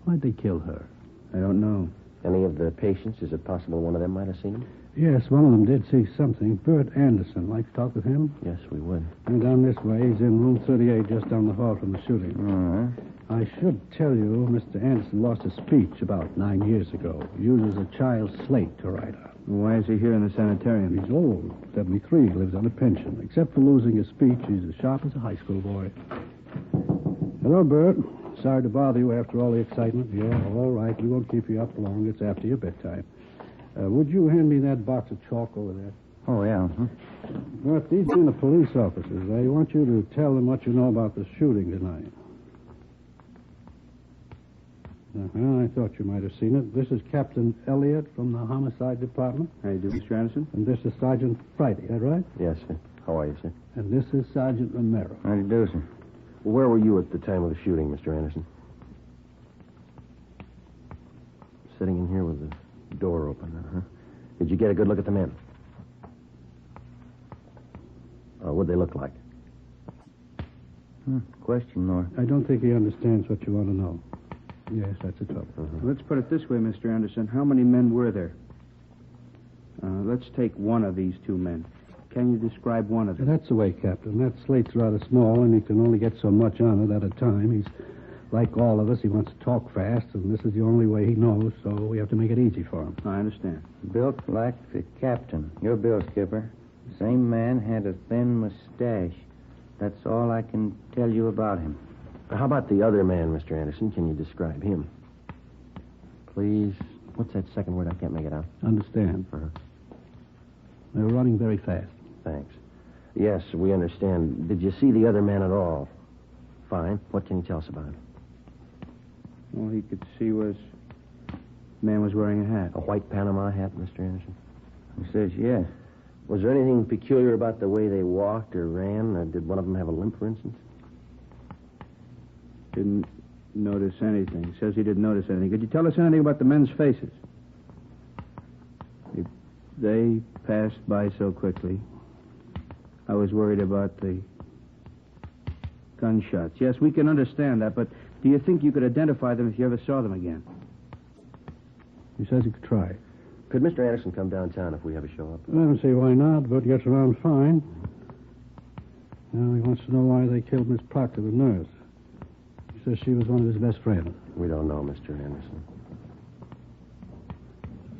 Why'd they kill her? I don't know. Any of the patients, is it possible one of them might have seen him? Yes, one of them did see something. Bert Anderson. Like to talk with him? Yes, we would. And down this way. He's in room 38, just down the hall from the shooting. All right. I should tell you, Mr. Anderson lost his speech about 9 years ago. He uses a child's slate to write on. Why is he here in the sanitarium? He's old, 73, lives on a pension. Except for losing his speech, he's as sharp as a high school boy. Hello, Bert. Sorry to bother you after all the excitement. Yeah, all right. We won't keep you up long. It's after your bedtime. Would you hand me that box of chalk over there? Oh, yeah. Bert, these are the police officers. I want you to tell them what you know about the shooting tonight. I thought you might have seen it. This is Captain Elliott from the Homicide Department. How you do, Mr. Anderson? And this is Sergeant Friday, is that right? Yes, sir. How are you, sir? And this is Sergeant Romero. How do you do, sir? Well, where were you at the time of the shooting, Mr. Anderson? Sitting in here with the door open, huh? Did you get a good look at the men? What'd they look like? Question, Nora. I don't think he understands what you want to know. Yes, that's the trouble. Let's put it this way, Mr. Anderson. How many men were there? Let's take one of these two men. Can you describe one of them? That's the way, Captain. That slate's rather small, and he can only get so much on it at a time. He's like all of us. He wants to talk fast, and this is the only way he knows, so we have to make it easy for him. I understand. Built like the captain. Your bill, Skipper. Same man had a thin mustache. That's all I can tell you about him. How about the other man, Mr. Anderson? Can you describe him? Please. What's that second word? I can't make it out. Understand. They were running very fast. Thanks. Yes, we understand. Did you see the other man at all? Fine. What can you tell us about him? All he could see was the man was wearing a hat. A white Panama hat, Mr. Anderson? He says yes. Was there anything peculiar about the way they walked or ran? Or did one of them have a limp, for instance? Didn't notice anything. Says he didn't notice anything. Could you tell us anything about the men's faces? They passed by so quickly. I was worried about the gunshots. Yes, we can understand that, but do you think you could identify them if you ever saw them again? He says he could try. Could Mr. Anderson come downtown if we ever show up? I don't see why not, but gets around fine. Now he wants to know why they killed Miss Proctor, the nurse. He says she was one of his best friends. We don't know, Mr. Anderson.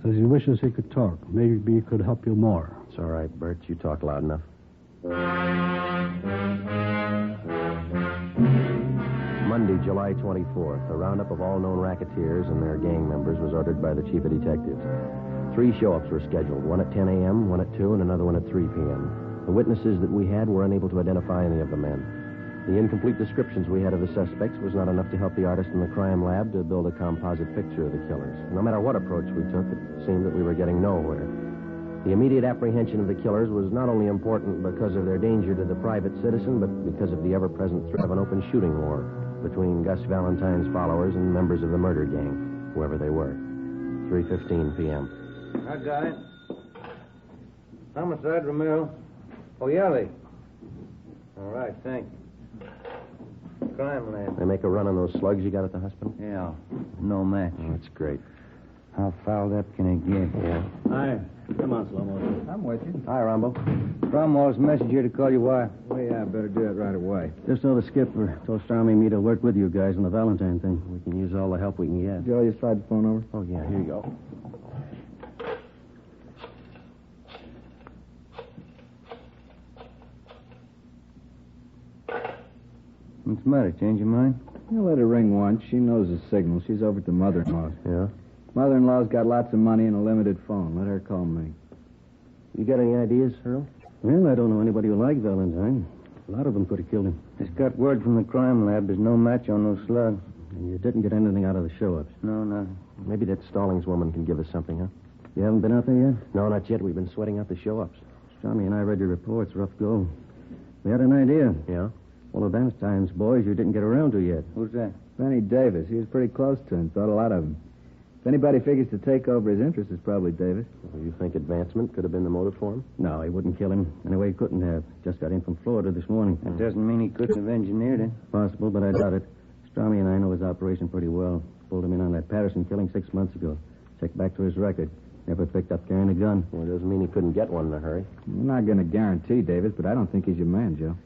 Says he wishes he could talk. Maybe he could help you more. It's all right, Bert. You talk loud enough. Monday, July 24th, a roundup of all known racketeers and their gang members was ordered by the chief of detectives. 3 show-ups were scheduled, one at 10 a.m., one at 2, and another one at 3 p.m. The witnesses that we had were unable to identify any of the men. The incomplete descriptions we had of the suspects was not enough to help the artist in the crime lab to build a composite picture of the killers. No matter what approach we took, it seemed that we were getting nowhere. The immediate apprehension of the killers was not only important because of their danger to the private citizen, but because of the ever-present threat of an open shooting war between Gus Valentine's followers and members of the murder gang, whoever they were. 3:15 p.m. I got it. Homicide, Romero. Oh, Yelly. All right, thanks. Crime lab. They make a run on those slugs you got at the hospital? Yeah, no match. Oh, that's great. How fouled up can it get? Yeah. Hi. Come on, Slow-Mo. I'm with you. Hi, Rambo. Cromwell's message here to call you why. Well, yeah, I better do it right away. Just know the skipper told Stormy and me to work with you guys on the Valentine thing. We can use all the help we can get. Joe, you slide the phone over? Oh, yeah, here you go. What's the matter? Change your mind? You let her ring once. She knows the signal. She's over at the mother-in-law's. Yeah? Mother-in-law's got lots of money and a limited phone. Let her call me. You got any ideas, Earl? Well, I don't know anybody who liked Valentine. A lot of them could have killed him. Just got word from the crime lab. There's no match on those slugs. And you didn't get anything out of the show-ups? No, no. Maybe that Stallings woman can give us something, huh? You haven't been out there yet? No, not yet. We've been sweating out the show-ups. Stormy and I read your reports. Rough go. We had an idea. Yeah? One of Valentine's boys you didn't get around to yet. Who's that? Benny Davis. He was pretty close to him. Thought a lot of him. If anybody figures to take over his interest, it's probably Davis. Well, you think advancement could have been the motive for him? No, he wouldn't kill him. Anyway, he couldn't have. Just got in from Florida this morning. That doesn't mean he couldn't have engineered it. Possible, but I doubt it. Stormy and I know his operation pretty well. Pulled him in on that Patterson killing 6 months ago. Check back to his record. Never picked up carrying a gun. Well, it doesn't mean he couldn't get one in a hurry. I'm not going to guarantee, Davis, but I don't think he's your man, Joe.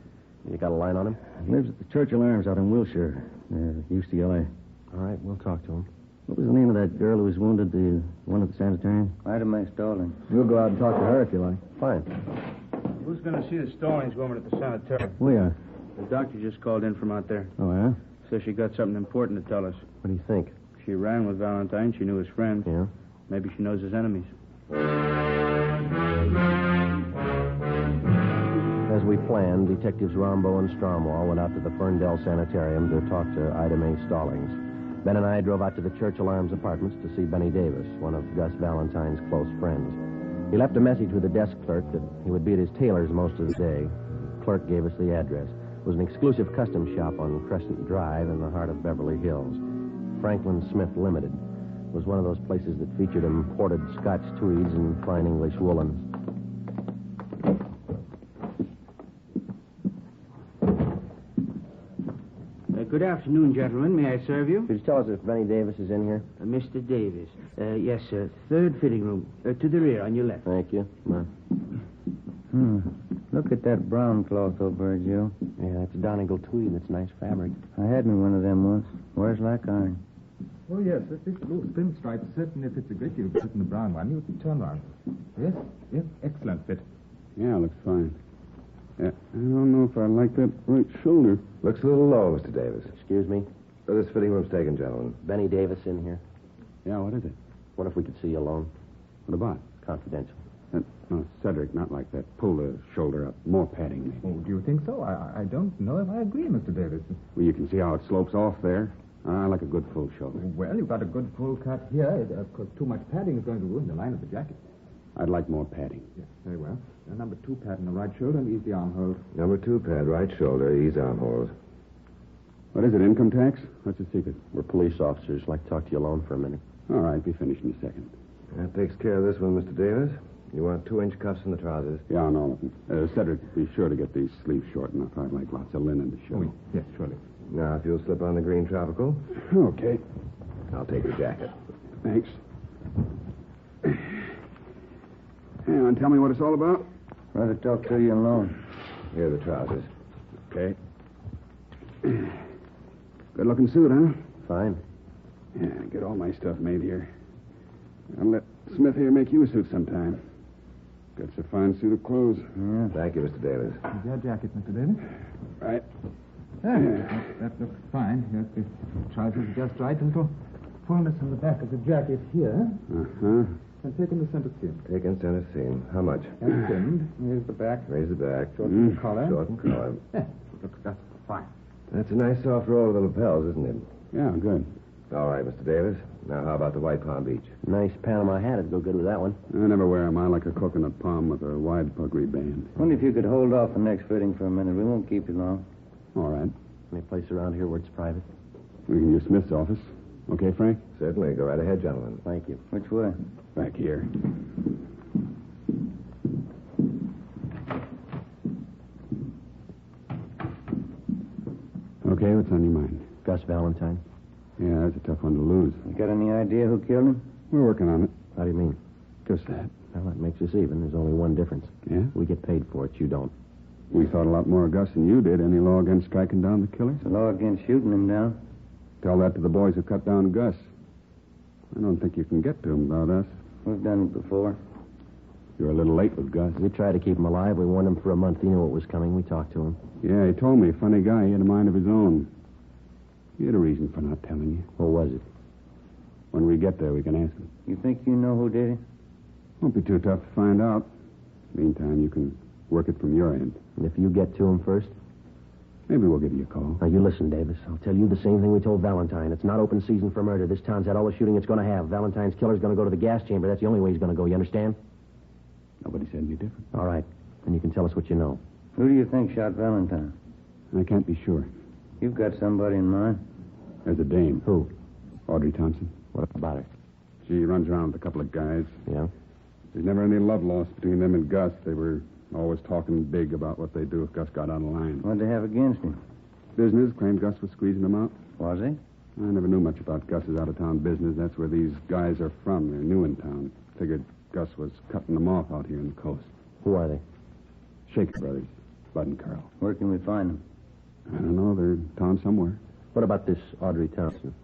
You got a line on him? He lives at the Churchill Arms out in Wilshire, near UCLA. All right, we'll talk to him. What was the name of that girl who was wounded, the one at the sanitarium? Ida Mae Stallings. We'll go out and talk to her if you like. Fine. Who's going to see the Stallings woman at the sanitarium? We are. The doctor just called in from out there. Oh, yeah? Says she got something important to tell us. What do you think? She ran with Valentine. She knew his friends. Yeah? Maybe she knows his enemies. As we planned, Detectives Rombo and Stromwall went out to the Ferndale Sanitarium to talk to Ida Mae Stallings. Ben and I drove out to the Churchill Arms apartments to see Benny Davis, one of Gus Valentine's close friends. He left a message with the desk clerk that he would be at his tailor's most of the day. The clerk gave us the address. It was an exclusive custom shop on Crescent Drive in the heart of Beverly Hills. Franklin Smith Limited. It was one of those places that featured imported Scotch tweeds and fine English woolens. Good afternoon, gentlemen. May I serve you? Could you tell us if Benny Davis is in here? Mr. Davis. Yes, sir. Third fitting room. To the rear, on your left. Thank you. Come on. Look at that brown cloth over there, Joe. Yeah, it's Donegal tweed. It's nice fabric. I had me one of them once. Wears like iron. Oh, yes. This blue pinstripe certainly fits a great deal better than the brown one. You turn around. Yes? Yes. Excellent fit. Yeah, looks fine. Yeah, I don't know if I like that right shoulder. Looks a little low, Mr. Davis. Excuse me? This fitting room's taken, gentlemen. Benny Davis in here? Yeah, what is it? What if we could see you alone? What about? Confidential. No, Cedric, not like that. Pull the shoulder up. More padding, maybe. Oh, do you think so? I don't know if I agree, Mr. Davis. Well, you can see how it slopes off there. I like a good full shoulder. Well, you've got a good full cut here. Of course, too much padding is going to ruin the line of the jacket. I'd like more padding. Yes, very well. Number 2 pad on the right shoulder and ease the armhole. Number 2 pad, right shoulder, ease armholes. What is it, income tax? What's the secret? We're police officers. Like to talk to you alone for a minute. All right, be finished in a second. That takes care of this one, Mr. Davis. You want 2-inch cuffs in the trousers? Yeah, on all of them. Cedric, be sure to get these sleeves short enough. I'd like lots of linen to show. Oh, yes, surely. Now, if you'll slip on the green tropical. Okay. I'll take the jacket. Thanks. And tell me what it's all about? Rather talk to you alone. Here are the trousers. Okay. Good-looking suit, huh? Fine. Yeah, get all my stuff made here. I'll let Smith here make you a suit sometime. Got a fine suit of clothes. Yeah. Thank you, Mr. Davis. Is your jacket, Mr. Davis? Right. That looks fine. Yes, the trousers are just right. A little fullness in the back of the jacket here. Uh-huh. And take in the center seam. Take in center seam. How much? And trimmed. Here's the back. Raise the back. Shorten the collar. Shorten collar. Yeah, looks just fine. That's a nice soft roll of the lapels, isn't it? Yeah, good. All right, Mr. Davis. Now, how about the White Palm Beach? Nice Panama hat would go good with that one. I never wear them. I like a coconut palm with a wide puckery band. Wonder if you could hold off the next fitting for a minute. We won't keep you long. All right. Any place around here where it's private? We can use Smith's office. Okay, Frank? Certainly. Go right ahead, gentlemen. Thank you. Which way? Back here. Okay, what's on your mind? Gus Valentine. Yeah, that's a tough one to lose. You got any idea who killed him? We're working on it. How do you mean? Just that. Well, that makes us even. There's only one difference. Yeah? We get paid for it. You don't. We thought a lot more of Gus than you did. Any law against striking down the killers? The law against shooting him down. Tell that to the boys who cut down Gus. I don't think you can get to him about us. We've done it before. You're a little late with Gus. We tried to keep him alive. We warned him for a month. He knew what was coming. We talked to him. Yeah, he told me. Funny guy. He had a mind of his own. He had a reason for not telling you. What was it? When we get there, we can ask him. You think you know who did it? Won't be too tough to find out. Meantime, you can work it from your end. And if you get to him first? Maybe we'll give you a call. Now, you listen, Davis. I'll tell you the same thing we told Valentine. It's not open season for murder. This town's had all the shooting it's going to have. Valentine's killer's going to go to the gas chamber. That's the only way he's going to go. You understand? Nobody said any different. All right. Then you can tell us what you know. Who do you think shot Valentine? I can't be sure. You've got somebody in mind. There's a dame. Who? Audrey Thompson. What about her? She runs around with a couple of guys. Yeah? There's never any love lost between them and Gus. They were always talking big about what they'd do if Gus got out of line. What'd they have against him? Business claimed Gus was squeezing them out. Was he? I never knew much about Gus's out-of-town business. That's where these guys are from. They're new in town. Figured Gus was cutting them off out here on the coast. Who are they? Shaker Brothers, Bud and Carl. Where can we find them? I don't know. They're in town somewhere. What about this Audrey Thompson?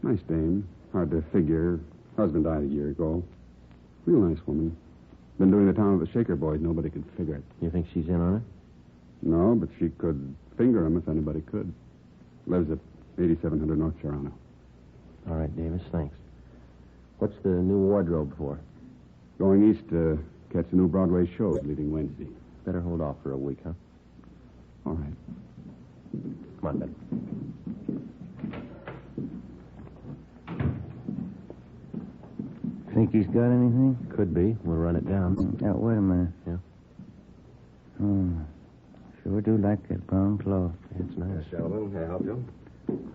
Nice dame. Hard to figure. Husband died a year ago. Real nice woman. Been doing the town with the Shaker boys. Nobody could figure it. You think she's in on it? No, but she could finger him if anybody could. Lives at 8700 North Serrano. All right, Davis, thanks. What's the new wardrobe for? Going east to catch the new Broadway show leaving Wednesday. Better hold off for a week, huh? All right. Come on, Ben. Think he's got anything? Could be. We'll run it down. Now, wait a minute. Yeah? Sure do like that brown cloth. It's nice. Gentlemen, may I help you?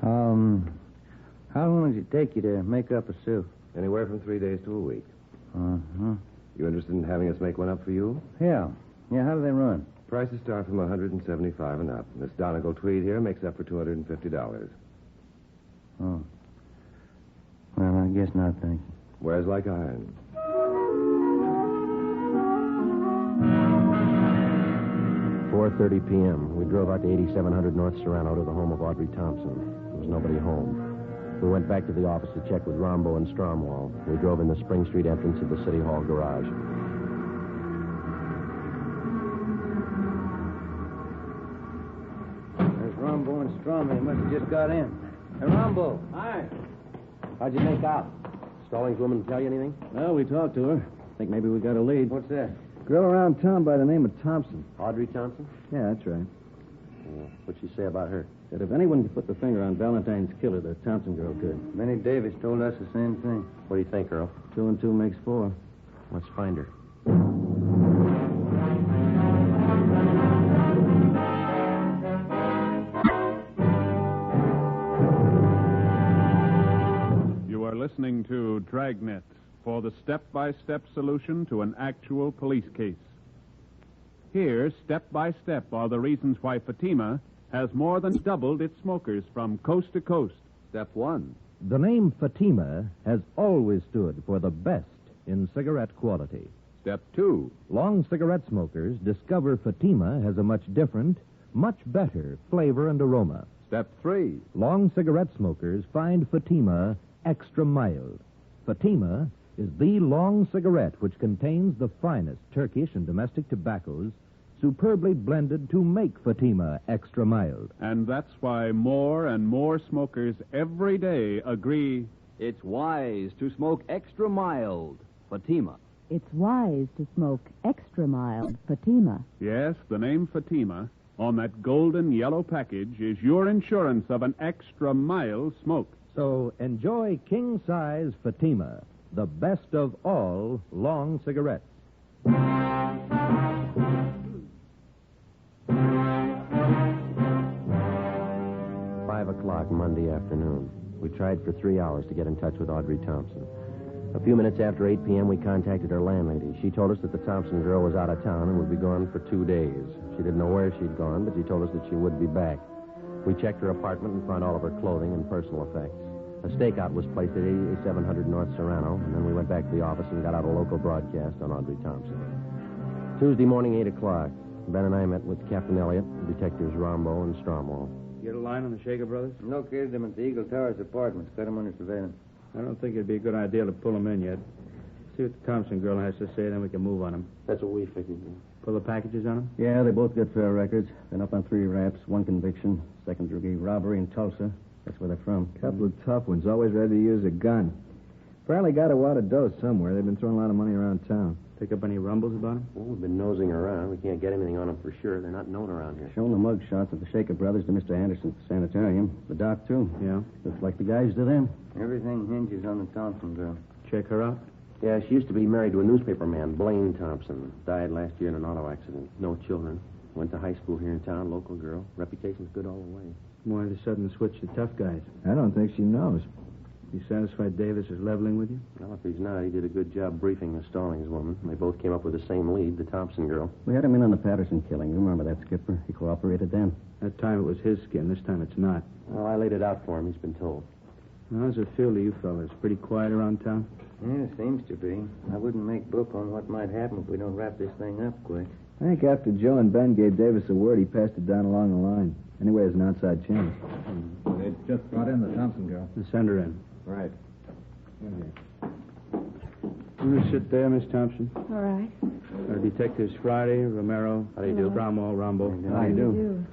How long does it take you to make up a suit? Anywhere from 3 days to a week. Uh-huh. You interested in having us make one up for you? Yeah. Yeah, how do they run? Prices start from $175 and up. This Donegal tweed here makes up for $250. Oh. Well, I guess not, thank you. Wears like iron. $4:30 p.m. We drove out to 8700 North Serrano to the home of Audrey Thompson. There was nobody home. We went back to the office to check with Rombo and Stromwall. We drove in the Spring Street entrance of the City Hall garage. There's Rombo and Strom. They must have just got in. Hey, Rombo. Hi. How'd you make out? Stallings woman tell you anything? Well, we talked to her. Think maybe we got a lead. What's that? Girl around town by the name of Thompson. Audrey Thompson? Yeah, that's right. What'd she say about her? Said if anyone could put the finger on Valentine's killer, the Thompson girl could. Benny Davis told us the same thing. What do you think, Earl? 2 and 2 makes 4. Let's find her. You are listening to Dragnet for the step-by-step solution to an actual police case. Here, step by step, are the reasons why Fatima has more than doubled its smokers from coast to coast. Step 1. The name Fatima has always stood for the best in cigarette quality. Step 2. Long cigarette smokers discover Fatima has a much different, much better flavor and aroma. Step 3. Long cigarette smokers find Fatima extra mild. Fatima is the long cigarette which contains the finest Turkish and domestic tobaccos superbly blended to make Fatima extra mild. And that's why more and more smokers every day agree it's wise to smoke extra mild. Fatima. It's wise to smoke extra mild Fatima. Yes, the name Fatima on that golden yellow package is your insurance of an extra mild smoke. So enjoy king-size Fatima, the best of all long cigarettes. 5 o'clock Monday afternoon. We tried for 3 hours to get in touch with Audrey Thompson. A few minutes after 8 p.m., we contacted her landlady. She told us that the Thompson girl was out of town and would be gone for 2 days. She didn't know where she'd gone, but she told us that she would be back. We checked her apartment and found all of her clothing and personal effects. A stakeout was placed at 8700 North Serrano, and then we went back to the office and got out a local broadcast on Audrey Thompson. Tuesday morning, 8 o'clock. Ben and I met with Captain Elliott, Detectives Rombo and Stromwall. Get a line on the Shaker Brothers? Located them at the Eagle Towers apartments. Got them under surveillance. I don't think it'd be a good idea to pull them in yet. See what the Thompson girl has to say, then we can move on them. That's what we figured. Pull the packages on them? Yeah, they both got fair records. Been up on 3 raps, 1 conviction, second-degree robbery in Tulsa. That's where they're from. Couple of tough ones, always ready to use a gun. Apparently got a wad of dough somewhere. They've been throwing a lot of money around town. Pick up any rumbles about them? Well, we've been nosing around. We can't get anything on them for sure. They're not known around here. Shown the mug shots of the Shaker brothers to Mr. Anderson at the sanitarium. The doc, too. Yeah? Looks like the guys to them. Everything hinges on the Thompson girl. Check her out? Yeah, she used to be married to a newspaper man, Blaine Thompson. Died last year in an auto accident. No children. Went to high school here in town, local girl. Reputation's good all the way. Why the sudden switch to tough guys? I don't think she knows. You satisfied Davis is leveling with you? Well, if he's not, he did a good job briefing the Stallings woman. They both came up with the same lead, the Thompson girl. We had him in on the Patterson killing. You remember that, Skipper? He cooperated then. That time it was his skin. This time it's not. Well, I laid it out for him. He's been told. How's it feel to you fellas? Pretty quiet around town? Yeah, it seems to be. I wouldn't make book on what might happen if we don't wrap this thing up quick. I think after Joe and Ben gave Davis a word, he passed it down along the line. Anyway, there's an outside chance. They just brought in the Thompson girl. Send her in. Right. You sit there, Miss Thompson. All right. Detectives Friday, Romero. How do you do? Cromwell, Rambo. How do you do?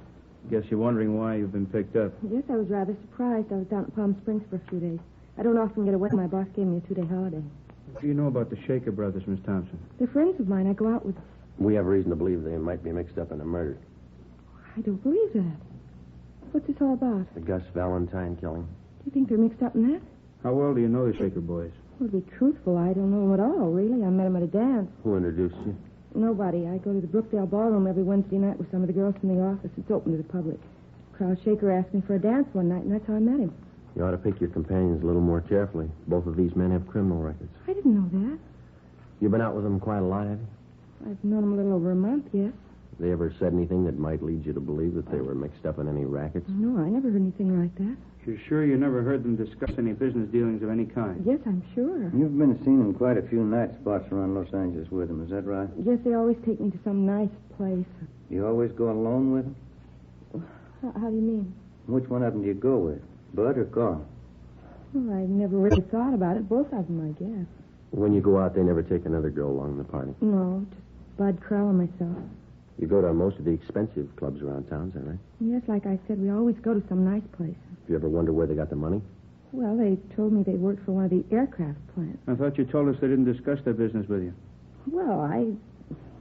Guess you're wondering why you've been picked up. Yes, I was rather surprised. I was down at Palm Springs for a few days. I don't often get away. My boss gave me a 2-day holiday. What do you know about the Shaker brothers, Miss Thompson? They're friends of mine. I go out with them. We have reason to believe they might be mixed up in a murder. I don't believe that. What's this all about? The Gus Valentine killing. Do you think they're mixed up in that? How well do you know the Shaker boys? Well, to be truthful, I don't know them at all, really. I met them at a dance. Who introduced you? Nobody. I go to the Brookdale Ballroom every Wednesday night with some of the girls from the office. It's open to the public. Carl Shaker asked me for a dance one night, and that's how I met him. You ought to pick your companions a little more carefully. Both of these men have criminal records. I didn't know that. You've been out with them quite a lot, have you? I've known them a little over a month, yes. They ever said anything that might lead you to believe that they were mixed up in any rackets? No, I never heard anything like that. You're sure you never heard them discuss any business dealings of any kind? Yes, I'm sure. You've been seen in quite a few night spots around Los Angeles with them, is that right? Yes, they always take me to some nice place. You always go alone with them? How do you mean? Which one of them do you go with, Bud or Carl? Well, I've never really thought about it. Both of them, I guess. When you go out, they never take another girl along in the party? No, just Bud, Carl, and myself. You go to most of the expensive clubs around town, is that right? Yes, like I said, we always go to some nice place. Do you ever wonder where they got the money? Well, they told me they worked for one of the aircraft plants. I thought you told us they didn't discuss their business with you. Well, I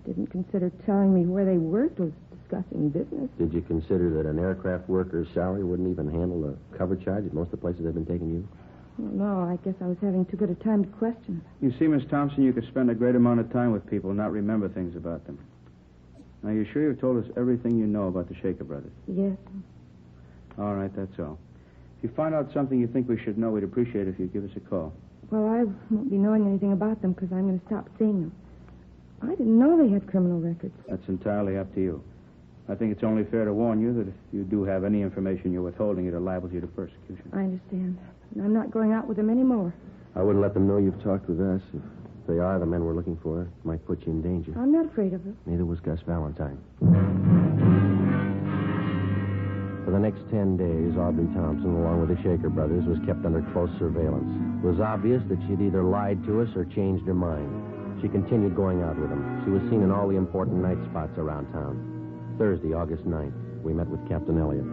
didn't consider telling me where they worked was discussing business. Did you consider that an aircraft worker's salary wouldn't even handle the cover charge at most of the places they've been taking you? Well, no, I guess I was having too good a time to question. You see, Miss Thompson, you could spend a great amount of time with people and not remember things about them. Now, you sure you've told us everything you know about the Shaker brothers? Yes. All right, that's all. If you find out something you think we should know, we'd appreciate it if you'd give us a call. Well, I won't be knowing anything about them because I'm going to stop seeing them. I didn't know they had criminal records. That's entirely up to you. I think it's only fair to warn you that if you do have any information you're withholding, it liables you to persecution. I understand. And I'm not going out with them anymore. I wouldn't let them know you've talked with us. If they are the men we're looking for, it might put you in danger. I'm not afraid of it. Neither was Gus Valentine. For the next 10 days, Audrey Thompson, along with the Shaker brothers, was kept under close surveillance. It was obvious that she'd either lied to us or changed her mind. She continued going out with them. She was seen in all the important night spots around town. Thursday, August 9th, we met with Captain Elliott.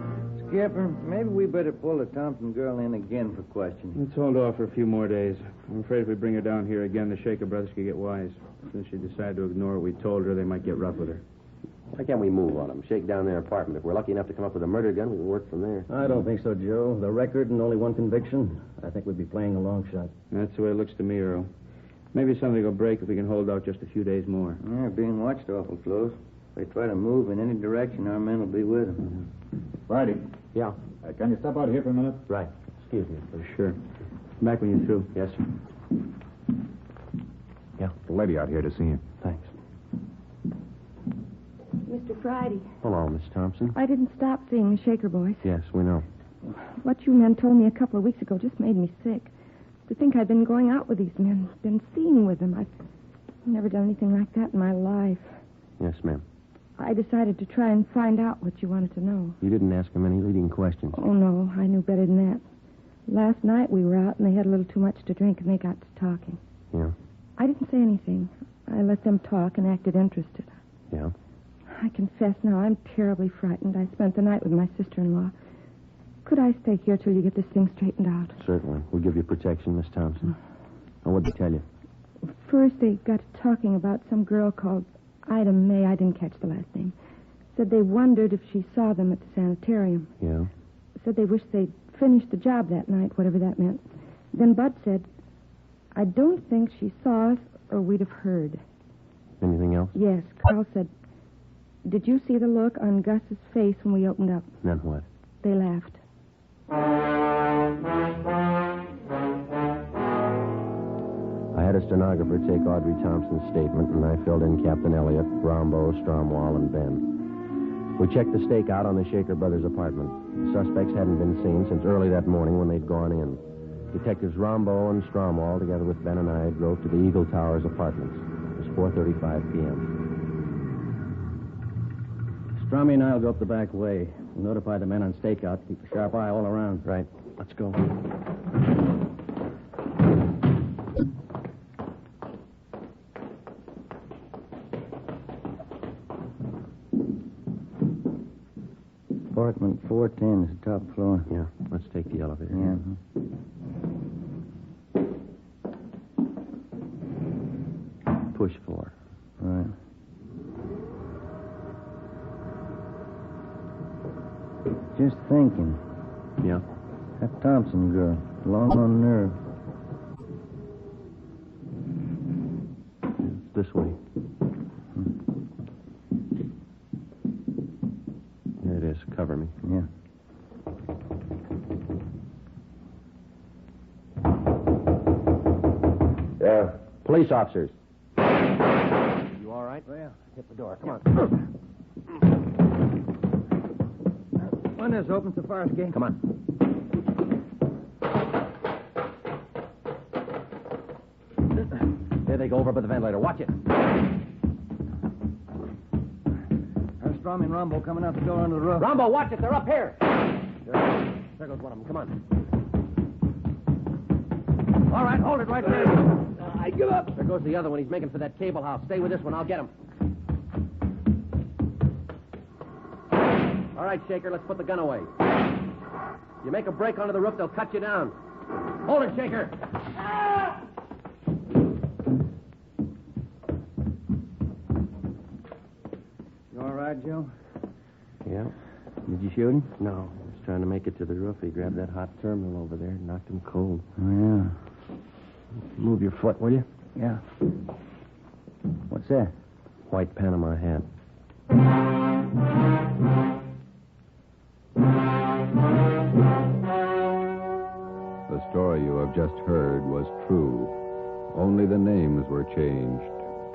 Skipper, maybe we better pull the Thompson girl in again for questioning. Let's hold off for a few more days. I'm afraid if we bring her down here again, the Shaker brothers could get wise. Since she decided to ignore what we told her, they might get rough with her. Why can't we move on them? Shake down their apartment. If we're lucky enough to come up with a murder gun, we can work from there. I don't think so, Joe. The record and only one conviction. I think we'd be playing a long shot. That's the way it looks to me, Earl. Maybe something will break if we can hold out just a few days more. Yeah, being watched awful close. If they try to move in any direction, our men will be with them. Friday. Yeah. Can you step out here for a minute? Right. Excuse me. Sure. Come back when you're through. Yes, sir. Yeah. The lady out here to see you. Thanks. Mr. Friday. Hello, Miss Thompson. I didn't stop seeing the Shaker boys. Yes, we know. What you men told me a couple of weeks ago just made me sick. To think I've been going out with these men, been seen with them. I've never done anything like that in my life. Yes, ma'am. I decided to try and find out what you wanted to know. You didn't ask him any leading questions. Oh, no, I knew better than that. Last night we were out and they had a little too much to drink and they got to talking. Yeah? I didn't say anything. I let them talk and acted interested. Yeah? I confess now, I'm terribly frightened. I spent the night with my sister-in-law. Could I stay here till you get this thing straightened out? Certainly. We'll give you protection, Miss Thompson. Now, what'd they tell you? First, they got to talking about some girl called Ida May. I didn't catch the last name. Said they wondered if she saw them at the sanitarium. Yeah? Said they wished they'd finished the job that night, whatever that meant. Then Bud said, I don't think she saw us or we'd have heard. Anything else? Yes. Carl said, did you see the look on Gus's face when we opened up? Then what? They laughed. I had a stenographer take Audrey Thompson's statement, and I filled in Captain Elliott, Rombo, Stromwall, and Ben. We checked the stakeout on the Shaker brothers' apartment. The suspects hadn't been seen since early that morning when they'd gone in. Detectives Rombo and Stromwall, together with Ben and I, drove to the Eagle Towers apartments. It was 4:35 p.m. Strummy and I'll go up the back way. We'll notify the men on stakeout to keep a sharp eye all around. Right. Let's go. Apartment 410 is the top floor. Yeah, let's take the elevator. Yeah. Push 4. Right. Just thinking. Yeah? That Thompson girl, long on nerve. This way. There it is. Cover me. Yeah. Police officers. You all right? Well, Hit the door. Come on. Windows open so far as gate. Come on. There they go over by the ventilator. Watch it. There's Strummy and Rombo coming out the door under the roof. Rombo, watch it. They're up here. There goes one of them. Come on. All right, hold it right there. I give up. There goes the other one. He's making for that cable house. Stay with this one. I'll get him. All right, Shaker, let's put the gun away. You make a break onto the roof, they'll cut you down. Hold it, Shaker. You all right, Joe? Yeah. Did you shoot him? No. He was trying to make it to the roof. He grabbed that hot terminal over there and knocked him cold. Oh, yeah. Move your foot, will you? Yeah. What's that? White Panama hat. The story you have just heard was true. Only the names were changed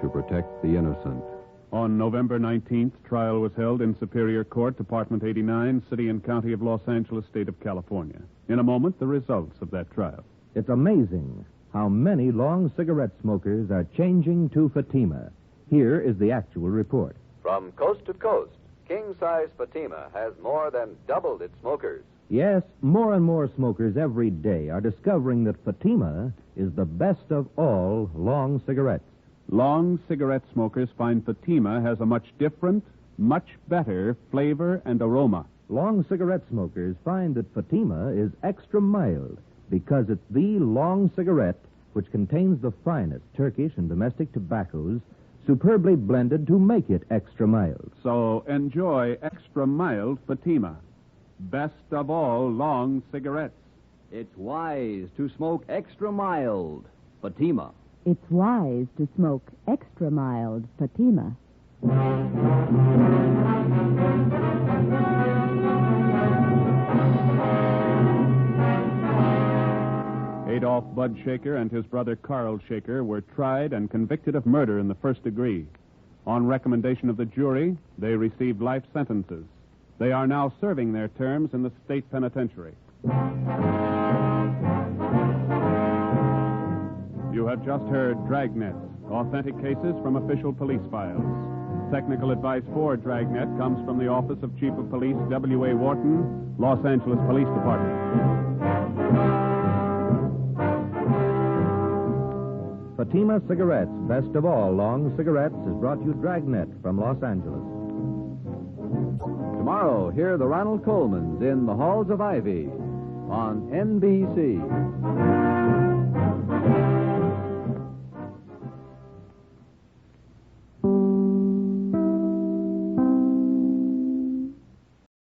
to protect the innocent. On November 19th, trial was held in Superior Court, Department 89, City and County of Los Angeles, State of California. In a moment, the results of that trial. It's amazing how many long cigarette smokers are changing to Fatima. Here is the actual report. From coast to coast, king-size Fatima has more than doubled its smokers. Yes, more and more smokers every day are discovering that Fatima is the best of all long cigarettes. Long cigarette smokers find Fatima has a much different, much better flavor and aroma. Long cigarette smokers find that Fatima is extra mild because it's the long cigarette which contains the finest Turkish and domestic tobaccos superbly blended to make it extra mild. So enjoy extra mild Fatima. Best of all long cigarettes. It's wise to smoke extra mild. Fatima. It's wise to smoke extra mild Fatima. Adolf Bud Shaker and his brother Carl Shaker were tried and convicted of murder in the first degree. On recommendation of the jury, they received life sentences. They are now serving their terms in the state penitentiary. You have just heard Dragnet, authentic cases from official police files. Technical advice for Dragnet comes from the Office of Chief of Police W.A. Wharton, Los Angeles Police Department. Fatima Cigarettes, best of all long cigarettes, has brought you Dragnet from Los Angeles. Tomorrow, hear the Ronald Colemans in the Halls of Ivy on NBC.